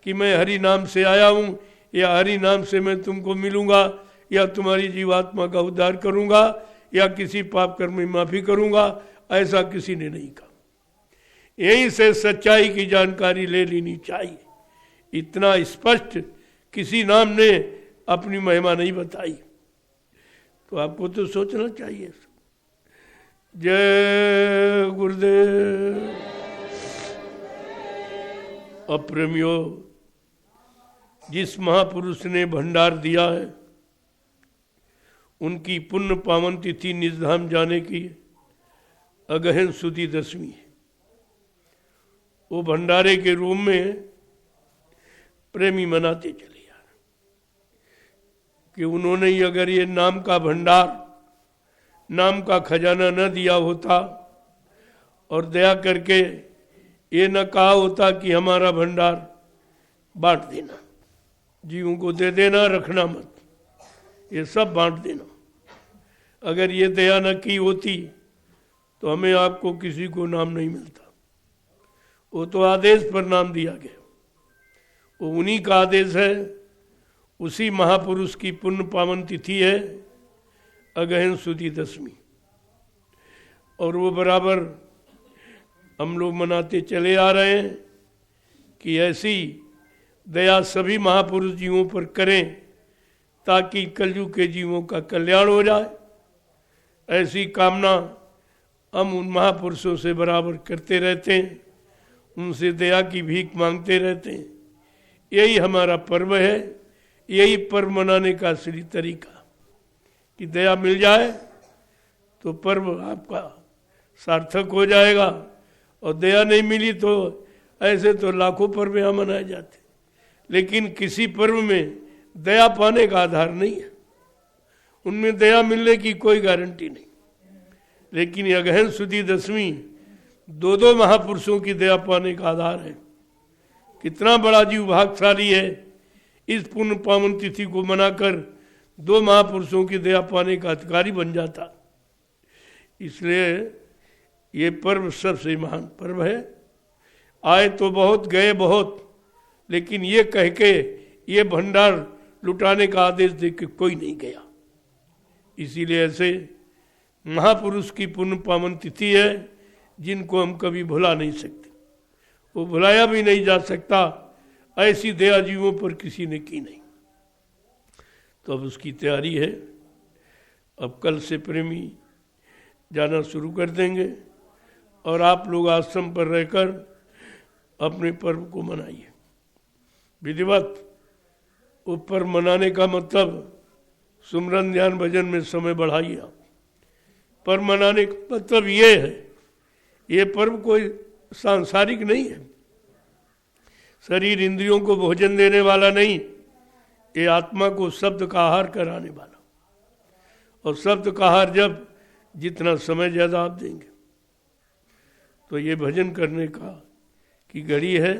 कि मैं हरि नाम से आया हूँ, या हरि नाम से मैं तुमको मिलूंगा, या तुम्हारी जीवात्मा का उद्धार करूंगा, या किसी पाप कर्म में माफी करूंगा। ऐसा किसी ने नहीं कहा। यहीं से सच्चाई की जानकारी ले लेनी चाहिए। इतना स्पष्ट किसी नाम ने अपनी महिमा नहीं बताई, तो आपको तो सोचना चाहिए। जय गुरुदेव। अप्रेमियो, जिस महापुरुष ने भंडार दिया है, उनकी पुण्य पावन तिथि निजधाम जाने की अगहन सुदी 10वीं है। वो भंडारे के रूप में प्रेमी मनाते चले जा रहे कि उन्होंने ही अगर ये नाम का भंडार, नाम का खजाना न दिया होता और दया करके ये न कहा होता कि हमारा भंडार बांट देना, जीवों को दे देना, रखना मत, ये सब बांट देना, अगर ये दया न की होती तो हमें आपको किसी को नाम नहीं मिलता। वो तो आदेश पर नाम दिया गया, वो उन्हीं का आदेश है। उसी महापुरुष की पुण्य पावन तिथि है अगहन सुदी दशमी, और वो बराबर हम लोग मनाते चले आ रहे हैं कि ऐसी दया सभी महापुरुष जीवों पर करें ताकि कलयुग के जीवों का कल्याण हो जाए। ऐसी कामना हम उन महापुरुषों से बराबर करते रहते हैं, उनसे दया की भीख मांगते रहते हैं। यही हमारा पर्व है, यही पर्व मनाने का असली तरीका कि दया मिल जाए तो पर्व आपका सार्थक हो जाएगा, और दया नहीं मिली तो ऐसे तो लाखों पर्व यहाँ मनाए जाते, लेकिन किसी पर्व में दया पाने का आधार नहीं है, उनमें दया मिलने की कोई गारंटी नहीं। लेकिन यह अगहन सुदी दशमी दो महापुरुषों की दया पाने का आधार है। कितना बड़ा जीव भाग्यशाली है, इस पुण्य पावन तिथि को मनाकर दो महापुरुषों की दया पाने का अधिकारी बन जाता। इसलिए ये पर्व सबसे महान पर्व है। आए तो बहुत, गए बहुत, लेकिन ये कह के ये भंडार लुटाने का आदेश दे के कोई नहीं गया। इसीलिए ऐसे महापुरुष की पुण्य पावन तिथि है जिनको हम कभी भुला नहीं सकते, वो भुलाया भी नहीं जा सकता। ऐसी दया जीवों पर किसी ने की नहीं। तो अब उसकी तैयारी है। अब कल से प्रेमी जाना शुरू कर देंगे और आप लोग आश्रम पर रहकर अपने पर्व को मनाइए विधिवत। वो पर्व मनाने का मतलब सुमरन ध्यान भजन में समय बढ़ाइए आप। पर्व मनाने का मतलब ये है, ये पर्व कोई सांसारिक नहीं है, शरीर इंद्रियों को भोजन देने वाला नहीं, ये आत्मा को शब्द का आहार कराने वाला। और शब्द का आहार जब जितना समय ज़्यादा आप देंगे तो ये भजन करने का की घड़ी है,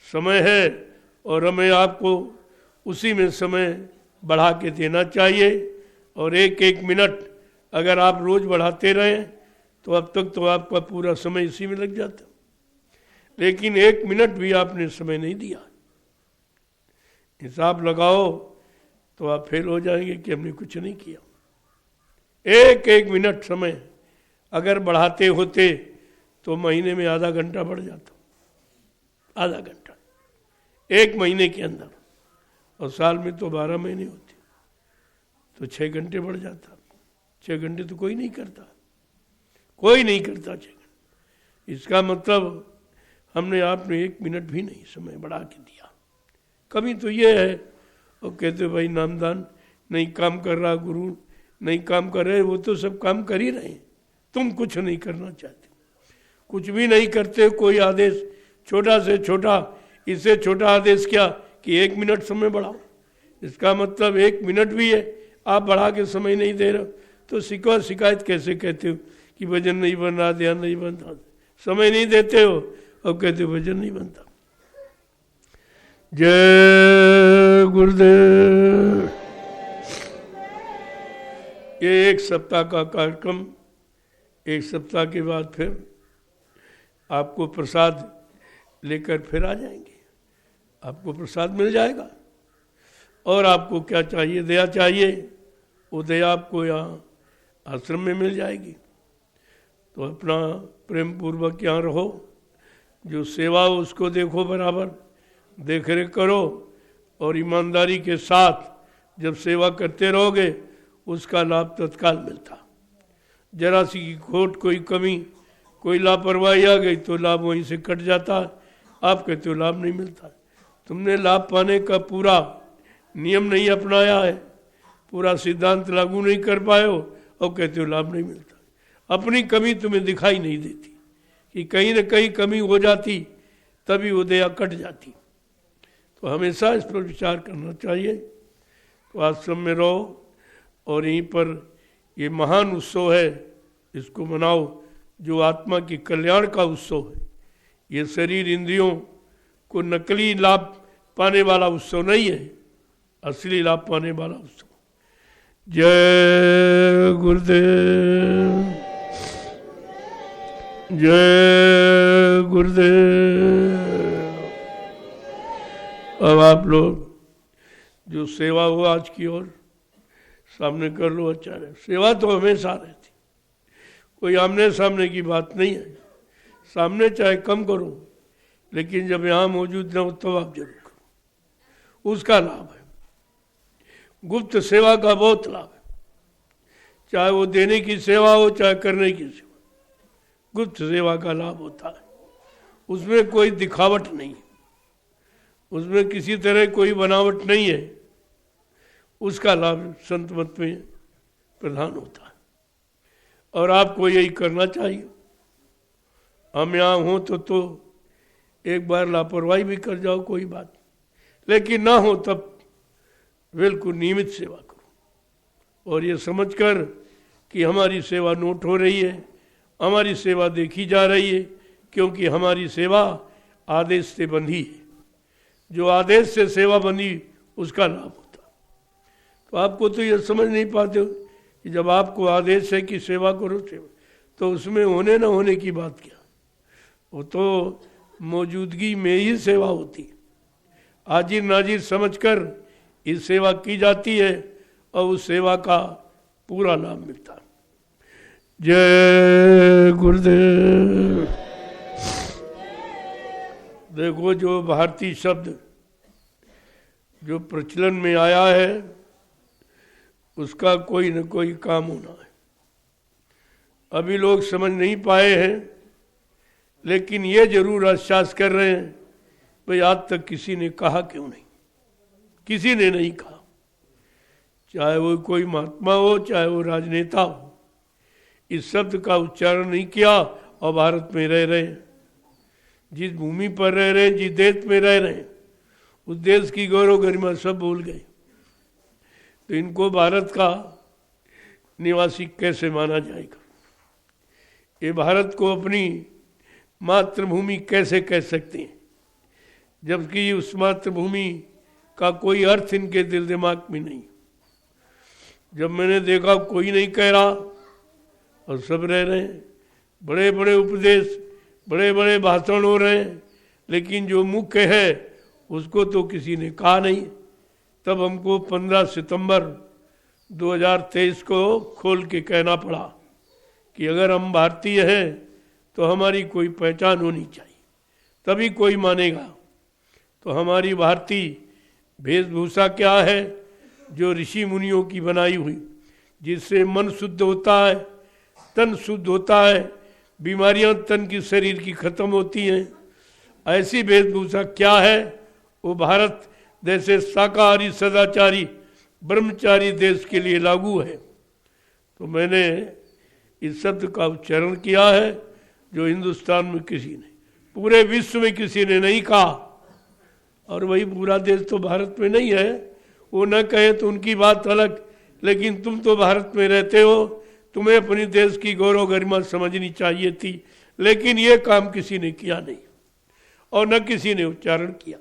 समय है, और हमें आपको उसी में समय बढ़ा के देना चाहिए। और एक एक मिनट अगर आप रोज़ बढ़ाते रहें तो अब तक तो आपका पूरा समय इसी में लग जाता, लेकिन एक मिनट भी आपने समय नहीं दिया। हिसाब लगाओ तो आप फेल हो जाएंगे कि हमने कुछ नहीं किया। एक एक मिनट समय अगर बढ़ाते होते तो महीने में आधा घंटा बढ़ जाता, आधा घंटा एक महीने के अंदर, और साल में तो 12 महीने होते तो 6 घंटे बढ़ जाता। 6 घंटे तो कोई नहीं करता, कोई नहीं करता 6 घंटे। इसका मतलब हमने आपने 1 मिनट भी नहीं समय बढ़ा के दिया। कभी तो ये है और कहते भाई नामदान नहीं काम कर रहा, गुरु नहीं काम कर रहे, वो तो सब काम कर ही रहे हैं, तुम कुछ नहीं करना चाहते, कुछ भी नहीं करते। कोई आदेश छोटा से छोटा, इससे छोटा आदेश क्या कि 1 मिनट समय बढ़ाओ। इसका मतलब 1 मिनट भी है आप बढ़ा के समय नहीं दे रहे, तो शिकायत कैसे कहते हो कि भजन नहीं बन रहा, ध्यान नहीं बन रहा, समय नहीं देते हो और कहते हो भजन नहीं बनता। जय गुरुदेव। ये 1 सप्ताह का कार्यक्रम, 1 सप्ताह के बाद फिर आपको प्रसाद लेकर फिर आ जाएंगे, आपको प्रसाद मिल जाएगा। और आपको क्या चाहिए, दया चाहिए, वो दया आपको यहाँ आश्रम में मिल जाएगी। तो अपना प्रेम पूर्वक यहाँ रहो, जो सेवा हो उसको देखो, बराबर देख रेख करो, और ईमानदारी के साथ जब सेवा करते रहोगे उसका लाभ तत्काल मिलता। जरा सी की खोट, कोई कमी, कोई लापरवाही आ गई तो लाभ वहीं से कट जाता। आप कहते हो लाभ नहीं मिलता, तुमने लाभ पाने का पूरा नियम नहीं अपनाया है, पूरा सिद्धांत लागू नहीं कर पाए हो और कहते हो लाभ नहीं मिलता। अपनी कमी तुम्हें दिखाई नहीं देती कि कहीं न कहीं कमी हो जाती तभी वो दया कट जाती। तो हमेशा इस पर विचार करना चाहिए। तो आश्रम में रहो और यहीं पर ये महान उत्सव है, इसको मनाओ जो आत्मा की कल्याण का उत्सव है। ये शरीर इंद्रियों को नकली लाभ पाने वाला उत्सव नहीं है, असली लाभ पाने वाला उत्सव। जय गुरुदेव, जय गुरुदेव। अब आप लोग जो सेवा हो आज की ओर सामने कर लो। अच्छा है, सेवा तो हमेशा रहती, कोई आमने सामने की बात नहीं है। सामने चाहे कम करो, लेकिन जब यहाँ मौजूद न हो तो आप जरूर करो, उसका लाभ है। गुप्त सेवा का बहुत लाभ है, चाहे वो देने की सेवा हो चाहे करने की सेवा, गुप्त सेवा का लाभ होता है। उसमें कोई दिखावट नहीं, उसमें किसी तरह कोई बनावट नहीं है, उसका लाभ संत मत में प्रधान होता है। और आपको यही करना चाहिए। हम यहाँ हों तो एक बार लापरवाही भी कर जाओ कोई बात, लेकिन ना हो तब बिल्कुल नियमित सेवा करो। और ये समझकर कि हमारी सेवा नोट हो रही है, हमारी सेवा देखी जा रही है, क्योंकि हमारी सेवा आदेश से बंधी है। जो आदेश से सेवा बंधी उसका लाभ होता। तो आपको तो ये समझ नहीं पाते हो कि जब आपको आदेश है कि सेवा करो सेवा, तो उसमें होने न होने की बात क्या, वो तो मौजूदगी में ही सेवा होती है। हाजिर नाजिर समझकर इस सेवा की जाती है और उस सेवा का पूरा लाभ मिलता है। जय गुरुदेव। देखो, जो भारतीय शब्द जो प्रचलन में आया है उसका कोई न कोई काम होना है। अभी लोग समझ नहीं पाए हैं, लेकिन ये जरूर आश्वास कर रहे हैं भाई आज तक किसी ने कहा क्यों नहीं, किसी ने नहीं कहा। चाहे वो कोई महात्मा हो चाहे वो राजनेता हो, इस शब्द का उच्चारण नहीं किया और भारत में रह रहे हैं। जिस भूमि पर रह रहे हैं, जिस देश में रह रहे हैं, उस देश की गौरव गरिमा सब भूल गए। तो इनको भारत का निवासी कैसे माना जाएगा? ये भारत को अपनी मातृभूमि कैसे कह सकते हैं, जबकि उस मातृभूमि का कोई अर्थ इनके दिल दिमाग में नहीं। जब मैंने देखा कोई नहीं कह रहा और सब रह रहे हैं, बड़े बड़े उपदेश, बड़े बड़े भाषण हो रहे हैं, लेकिन जो मुख्य है उसको तो किसी ने कहा नहीं। तब हमको 15 सितंबर 2023 को खोल के कहना पड़ा कि अगर हम भारतीय हैं तो हमारी कोई पहचान होनी चाहिए, तभी कोई मानेगा। तो हमारी भारतीय वेशभूषा क्या है? जो ऋषि मुनियों की बनाई हुई, जिससे मन शुद्ध होता है, तन शुद्ध होता है, बीमारियां तन की शरीर की खत्म होती हैं। ऐसी वेशभूषा क्या है? वो भारत जैसे शाकाहारी सदाचारी ब्रह्मचारी देश के लिए लागू है। तो मैंने इस शब्द का उच्चारण किया है जो हिंदुस्तान में किसी ने, पूरे विश्व में किसी ने नहीं कहा। और वही पूरा देश तो भारत में नहीं है, वो न कहे तो उनकी बात अलग, लेकिन तुम तो भारत में रहते हो, तुम्हें अपनी देश की गौरव गरिमा समझनी चाहिए थी, लेकिन ये काम किसी ने किया नहीं और न किसी ने उच्चारण किया।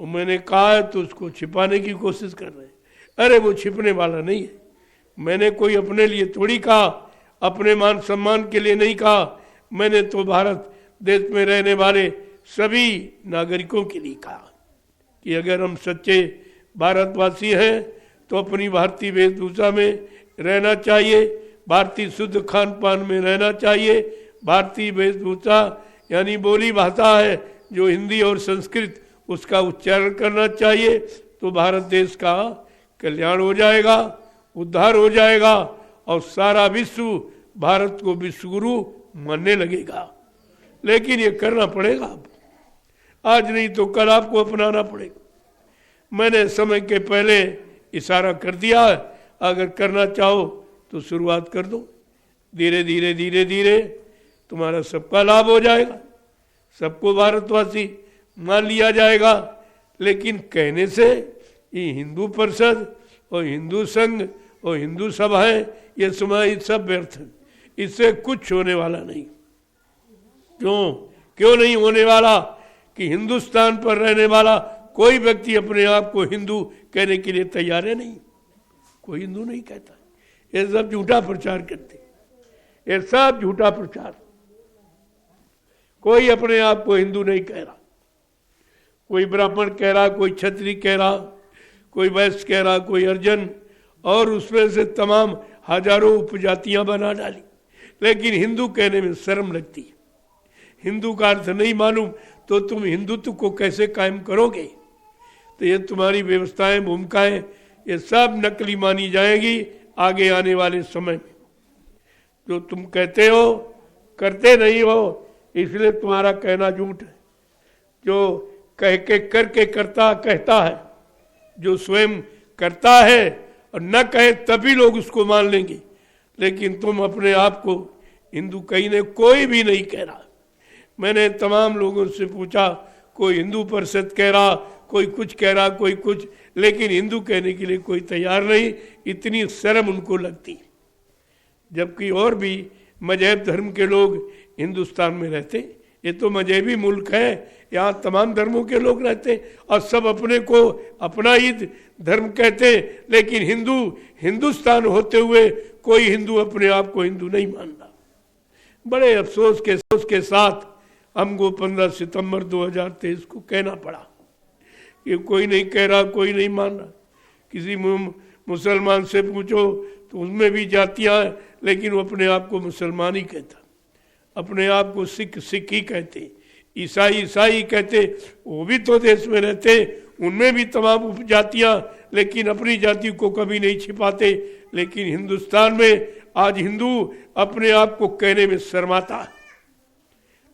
वो मैंने कहा है तो उसको छिपाने की कोशिश कर रहे हैं। अरे वो छिपने वाला नहीं है। मैंने कोई अपने लिए थोड़ी कहा, अपने मान सम्मान के लिए नहीं कहा, मैंने तो भारत देश में रहने वाले सभी नागरिकों के लिए कहा कि अगर हम सच्चे भारतवासी हैं तो अपनी भारतीय वेशभूषा में रहना चाहिए, भारतीय शुद्ध खान पान में रहना चाहिए। भारतीय वेशभूषा यानी बोली भाषा है जो हिंदी और संस्कृत, उसका उच्चारण करना चाहिए। तो भारत देश का कल्याण हो जाएगा, उद्धार हो जाएगा और सारा विश्व भारत को विश्वगुरु मानने लगेगा। लेकिन ये करना पड़ेगा, आज नहीं तो कल आपको अपनाना पड़ेगा। मैंने समय के पहले इशारा कर दिया है, अगर करना चाहो तो शुरुआत कर दो। धीरे धीरे धीरे धीरे तुम्हारा सबका लाभ हो जाएगा। सबको भारतवासी मान लिया जाएगा, लेकिन कहने से ये हिंदू परिषद और हिंदू संघ और हिंदू सभाएं ये समाज सब व्यर्थ है, इससे कुछ होने वाला नहीं। क्यों नहीं होने वाला? कि हिंदुस्तान पर रहने वाला कोई व्यक्ति अपने आप को हिंदू कहने के लिए तैयार है नहीं, कोई हिंदू नहीं कहता। ये सब झूठा प्रचार करते, ये सब झूठा प्रचार। कोई अपने आप को हिंदू नहीं कह रहा, कोई ब्राह्मण कह रहा, कोई क्षत्रिय कह रहा, कोई वैश्य कह रहा, कोई अर्जन, और उसमें से तमाम हजारों उपजातियां बना डाली, लेकिन हिंदू कहने में शर्म लगती है। हिंदू का अर्थ नहीं मालूम तो तुम हिंदुत्व को कैसे कायम करोगे? तो ये तुम्हारी व्यवस्थाएं, भूमिकाएं, ये सब नकली मानी जाएंगी आगे आने वाले समय में। जो तुम कहते हो करते नहीं हो, इसलिए तुम्हारा कहना झूठ है। जो कह के करके करता कहता है, जो स्वयं करता है और न कहे तभी लोग उसको मान लेंगे, लेकिन तुम अपने आप को हिंदू कहने कोई भी नहीं कह रहा। मैंने तमाम लोगों से पूछा, कोई हिंदू परिषद कह रहा, कोई कुछ कह रहा, कोई कुछ, लेकिन हिंदू कहने के लिए कोई तैयार नहीं। इतनी शर्म उनको लगती, जबकि और भी मजहब धर्म के लोग हिंदुस्तान में रहते। ये तो मजहबी मुल्क है, यहाँ तमाम धर्मों के लोग रहते और सब अपने को अपना ही धर्म कहते, लेकिन हिंदुस्तान होते हुए कोई हिंदू अपने आप को हिंदू नहीं मानता। बड़े अफसोस के साथ हमको 15 सितंबर 2023 को कहना पड़ा कि कोई नहीं कह रहा, कोई नहीं मान रहा। किसी मुसलमान से पूछो तो उसमें भी जातियां हैं, लेकिन वो अपने आप को मुसलमान ही कहता, अपने आप को सिख ही कहते, ईसाई कहते। वो भी तो देश में रहते, उनमें भी तमाम उपजातियां, लेकिन अपनी जाति को कभी नहीं छिपाते। लेकिन हिंदुस्तान में आज हिंदू अपने आप को कहने में शर्माता है,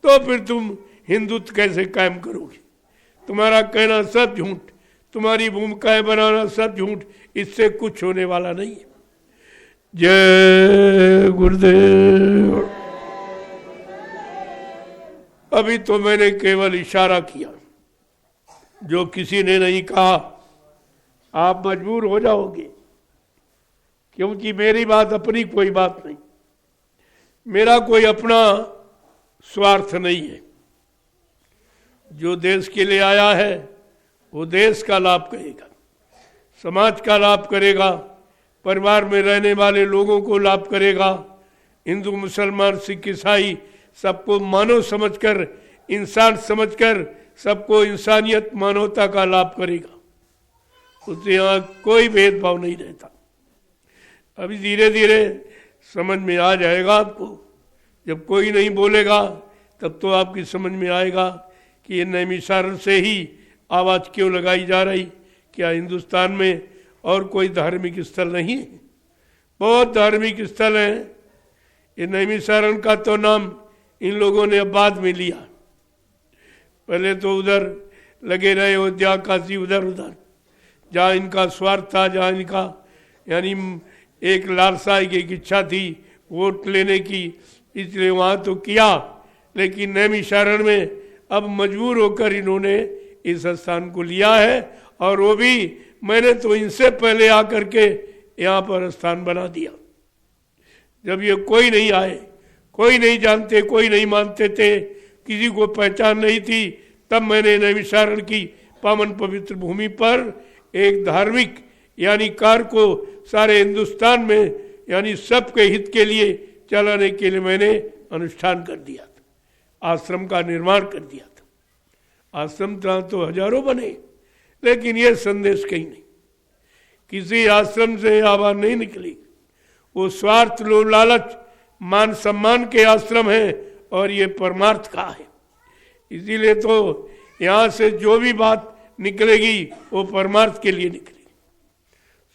तो फिर तुम हिंदुत्व कैसे कायम करोगे? तुम्हारा कहना सब झूठ, तुम्हारी भूमिकाएं बनाना सब झूठ, इससे कुछ होने वाला नहीं है। जय गुरुदेव। अभी तो मैंने केवल इशारा किया, जो किसी ने नहीं कहा। आप मजबूर हो जाओगे, क्योंकि मेरी बात अपनी कोई बात नहीं, मेरा कोई अपना स्वार्थ नहीं है। जो देश के लिए आया है वो देश का लाभ करेगा, समाज का लाभ करेगा, परिवार में रहने वाले लोगों को लाभ करेगा। हिंदू, मुसलमान, सिख, ईसाई सबको मानव समझकर, इंसान समझकर सबको इंसानियत, मानवता का लाभ करेगा। उससे यहाँ कोई भेदभाव नहीं रहता। अभी धीरे धीरे समझ में आ जाएगा आपको। जब कोई नहीं बोलेगा तब तो आपकी समझ में आएगा कि ये नैमिषारण्य से ही आवाज़ क्यों लगाई जा रही। क्या हिंदुस्तान में और कोई धार्मिक स्थल नहीं है? बहुत धार्मिक स्थल हैं। ये नैमिषारण्य का तो नाम इन लोगों ने अब बाद में लिया, पहले तो उधर लगे रहे, अयोध्या, काशी, उधर जहाँ इनका स्वार्थ था, जहाँ इनका यानी एक लालसा, एक इच्छा थी वोट लेने की, इसलिए वहाँ तो किया। लेकिन नैमिषारण्य में अब मजबूर होकर इन्होंने इस स्थान को लिया है, और वो भी मैंने तो इनसे पहले आकर के यहाँ पर स्थान बना दिया। जब ये कोई नहीं आए, कोई नहीं जानते, कोई नहीं मानते थे, किसी को पहचान नहीं थी, तब मैंने नैमिषारण्य की पावन पवित्र भूमि पर एक धार्मिक यानी कार्य को सारे हिंदुस्तान में यानी सबके हित के लिए चलाने के लिए मैंने अनुष्ठान कर दिया था, आश्रम का निर्माण कर दिया था। आश्रम तो हजारों बने, लेकिन ये संदेश कहीं नहीं, किसी आश्रम से आवाज नहीं निकली। वो स्वार्थ, लोभ, लालच, मान सम्मान के आश्रम है, और ये परमार्थ का है। इसीलिए तो यहाँ से जो भी बात निकलेगी वो परमार्थ के लिए निकलेगी,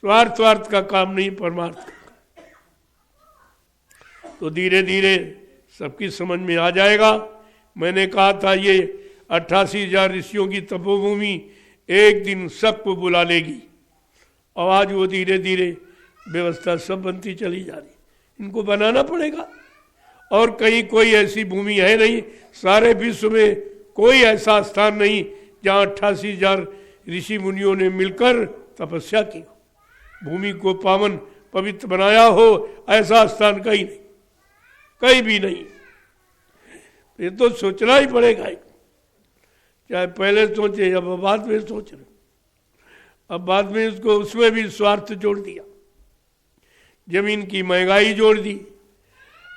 स्वार्थ का काम नहीं, परमार्थ का। तो धीरे धीरे सबकी समझ में आ जाएगा। मैंने कहा था ये 88,000 ऋषियों की तपोभूमि एक दिन सबको बुला लेगी, और आज वो धीरे धीरे व्यवस्था सब बनती चली जा रही। इनको बनाना पड़ेगा, और कहीं कोई ऐसी भूमि है नहीं, सारे विश्व में कोई ऐसा स्थान नहीं जहाँ 88,000 ऋषि मुनियों ने मिलकर तपस्या की हो, भूमि को पावन पवित्र बनाया हो, ऐसा स्थान कहीं नहीं, कहीं भी नहीं। ये तो सोचना ही पड़ेगा, चाहे पहले सोचे अब बाद में सोच रहे। अब बाद में इसको उसमें भी स्वार्थ जोड़ दिया, जमीन की महंगाई जोड़ दी।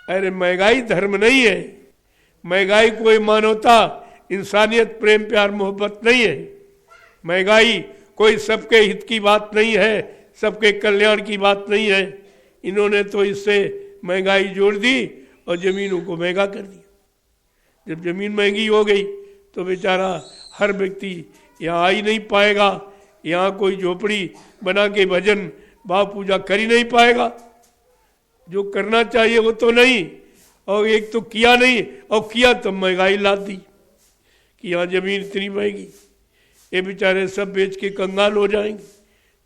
अरे महंगाई धर्म नहीं है, महंगाई कोई मानवता, इंसानियत, प्रेम, प्यार, मोहब्बत नहीं है। महंगाई कोई सबके हित की बात नहीं है, सबके कल्याण की बात नहीं है। इन्होंने तो इससे महंगाई जोड़ दी और जमीनों को महंगा कर दिया। जब जमीन महंगी हो गई तो बेचारा हर व्यक्ति यहाँ आ ही नहीं पाएगा, यहाँ कोई झोपड़ी बना के भजन भाव पूजा कर ही नहीं पाएगा। जो करना चाहिए वो तो नहीं, और एक तो किया नहीं, और किया तो महंगाई ला दी कि यहाँ जमीन इतनी महंगी, ये बेचारे सब बेच के कंगाल हो जाएंगे।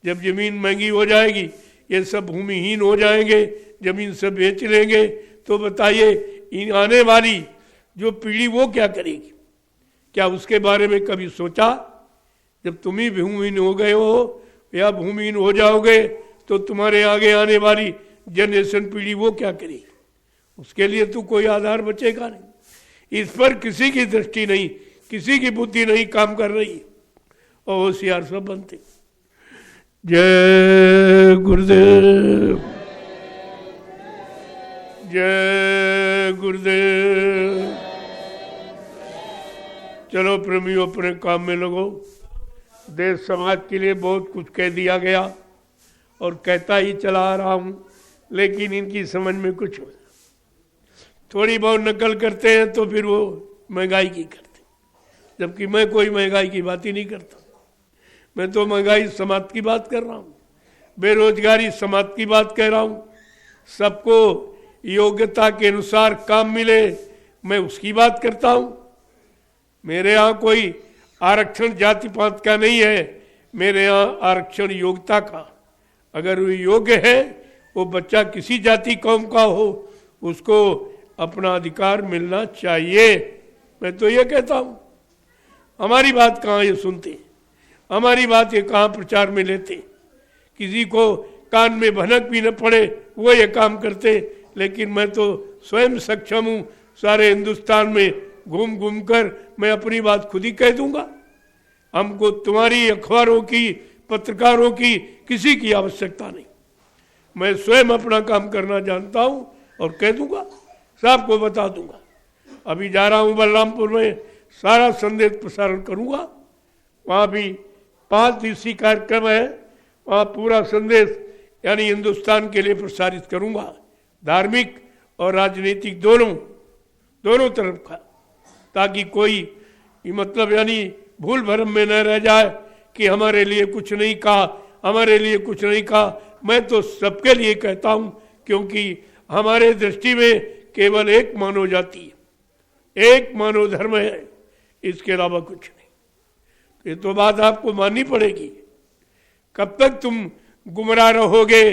जब जमीन महंगी हो जाएगी ये सब भूमिहीन हो जाएंगे, जमीन सब बेच लेंगे, तो बताइए इन आने वाली जो पीढ़ी वो क्या करेगी? क्या उसके बारे में कभी सोचा? जब तुम ही भूमिहीन हो गए हो या भूमिहीन हो जाओगे तो तुम्हारे आगे आने वाली जनरेशन पीढ़ी वो क्या करेगी? उसके लिए तो कोई आधार बचेगा नहीं। इस पर किसी की दृष्टि नहीं, किसी की बुद्धि नहीं काम कर रही, और होशियार सब बनते। जय गुरुदेव, जय गुरुदेव। चलो प्रेमियों, अपने काम में लगो। देश समाज के लिए बहुत कुछ कह दिया गया और कहता ही चला आ रहा हूँ, लेकिन इनकी समझ में कुछ हो, थोड़ी बहुत नकल करते हैं तो फिर वो महंगाई की करते, जबकि मैं कोई महंगाई की बात ही नहीं करता। मैं तो महंगाई समाज की बात कर रहा हूँ, बेरोजगारी समाज की बात कह रहा हूँ, सबको योग्यता के अनुसार काम मिले, मैं उसकी बात करता हूँ। मेरे यहाँ कोई आरक्षण जाति पात का नहीं है, मेरे यहाँ आरक्षण योग्यता का। अगर वो योग्य है, वो बच्चा किसी जाति कौम का हो, उसको अपना अधिकार मिलना चाहिए। मैं तो ये कहता हूँ। हमारी बात कहाँ ये सुनते, हमारी बात ये कहाँ प्रचार में लेते? किसी को कान में भनक भी न पड़े वो ये काम करते, लेकिन मैं तो स्वयं सक्षम हूँ। सारे हिंदुस्तान में घूम घूम कर मैं अपनी बात खुद ही कह दूंगा। हमको तुम्हारी अखबारों की, पत्रकारों की, किसी की आवश्यकता नहीं। मैं स्वयं अपना काम करना जानता हूँ और कह दूंगा, सबको बता दूंगा। अभी जा रहा हूँ बलरामपुर में, सारा संदेश प्रसारण करूंगा। वहाँ भी 5 दिवसीय कार्यक्रम है, वहाँ पूरा संदेश यानी हिंदुस्तान के लिए प्रसारित करूंगा, धार्मिक और राजनीतिक दोनों तरफ का, ताकि कोई मतलब यानी भूल भरम में न रह जाए कि हमारे लिए कुछ नहीं कहा, हमारे लिए कुछ नहीं कहा। मैं तो सबके लिए कहता हूँ, क्योंकि हमारे दृष्टि में केवल एक मानव जाति है, एक मानव धर्म है, इसके अलावा कुछ नहीं। ये तो बात आपको माननी पड़ेगी। कब तक तुम गुमराह रहोगे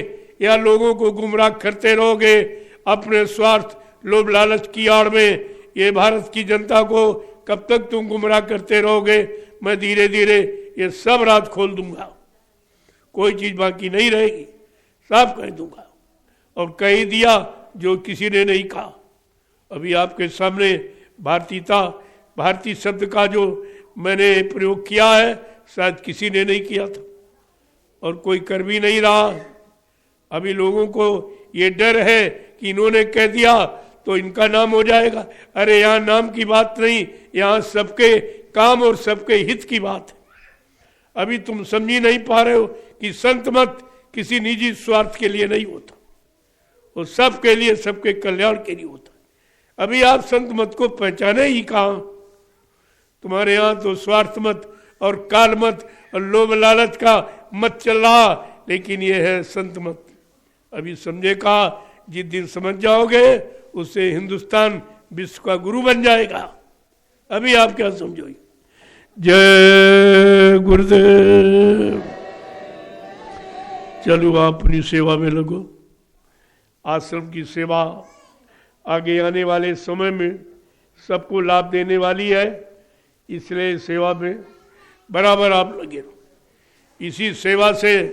या लोगों को गुमराह करते रहोगे अपने स्वार्थ, लोभ लालच की आड़ में? ये भारत की जनता को कब तक तुम गुमराह करते रहोगे? मैं धीरे धीरे ये सब रात खोल दूंगा, कोई चीज बाकी नहीं रहेगी, साफ कह दूंगा। और कह दिया जो किसी ने नहीं कहा। अभी आपके सामने भारतीयता, भारतीय शब्द का जो मैंने प्रयोग किया है, शायद किसी ने नहीं किया था और कोई कर भी नहीं रहा। अभी लोगों को ये डर है कि इन्होंने कह दिया तो इनका नाम हो जाएगा। अरे यहाँ नाम की बात नहीं, यहाँ सबके काम और सबके हित की बात है। अभी तुम समझ नहीं पा रहे हो कि संत मत किसी निजी स्वार्थ के लिए नहीं होता, वो सबके लिए, सबके कल्याण के लिए होता है। अभी आप संत मत को पहचाने ही कहाँ? तुम्हारे यहाँ तो स्वार्थ मत और काल मत और लोभ लालच का मत चल रहा, लेकिन ये है संत मत। अभी समझे कहा, जिस दिन समझ जाओगे उससे हिंदुस्तान विश्व का गुरु बन जाएगा। अभी आप क्या समझोगे? जय गुरुदेव। चलो आप अपनी सेवा में लगो। आश्रम की सेवा आगे आने वाले समय में सबको लाभ देने वाली है। इसलिए सेवा में बराबर आप लगे रहो। इसी सेवा से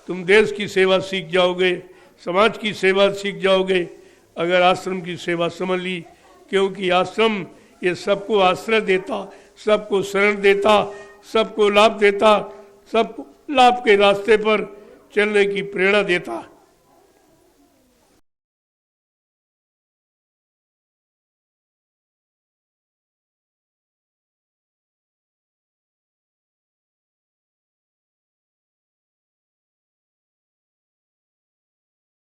तुम देश की सेवा सीख जाओगे, समाज की सेवा सीख जाओगे, अगर आश्रम की सेवा समझ ली। क्योंकि आश्रम ये सबको आश्रय देता, सबको शरण देता, सबको लाभ देता, सबको लाभ के रास्ते पर चलने की प्रेरणा देता।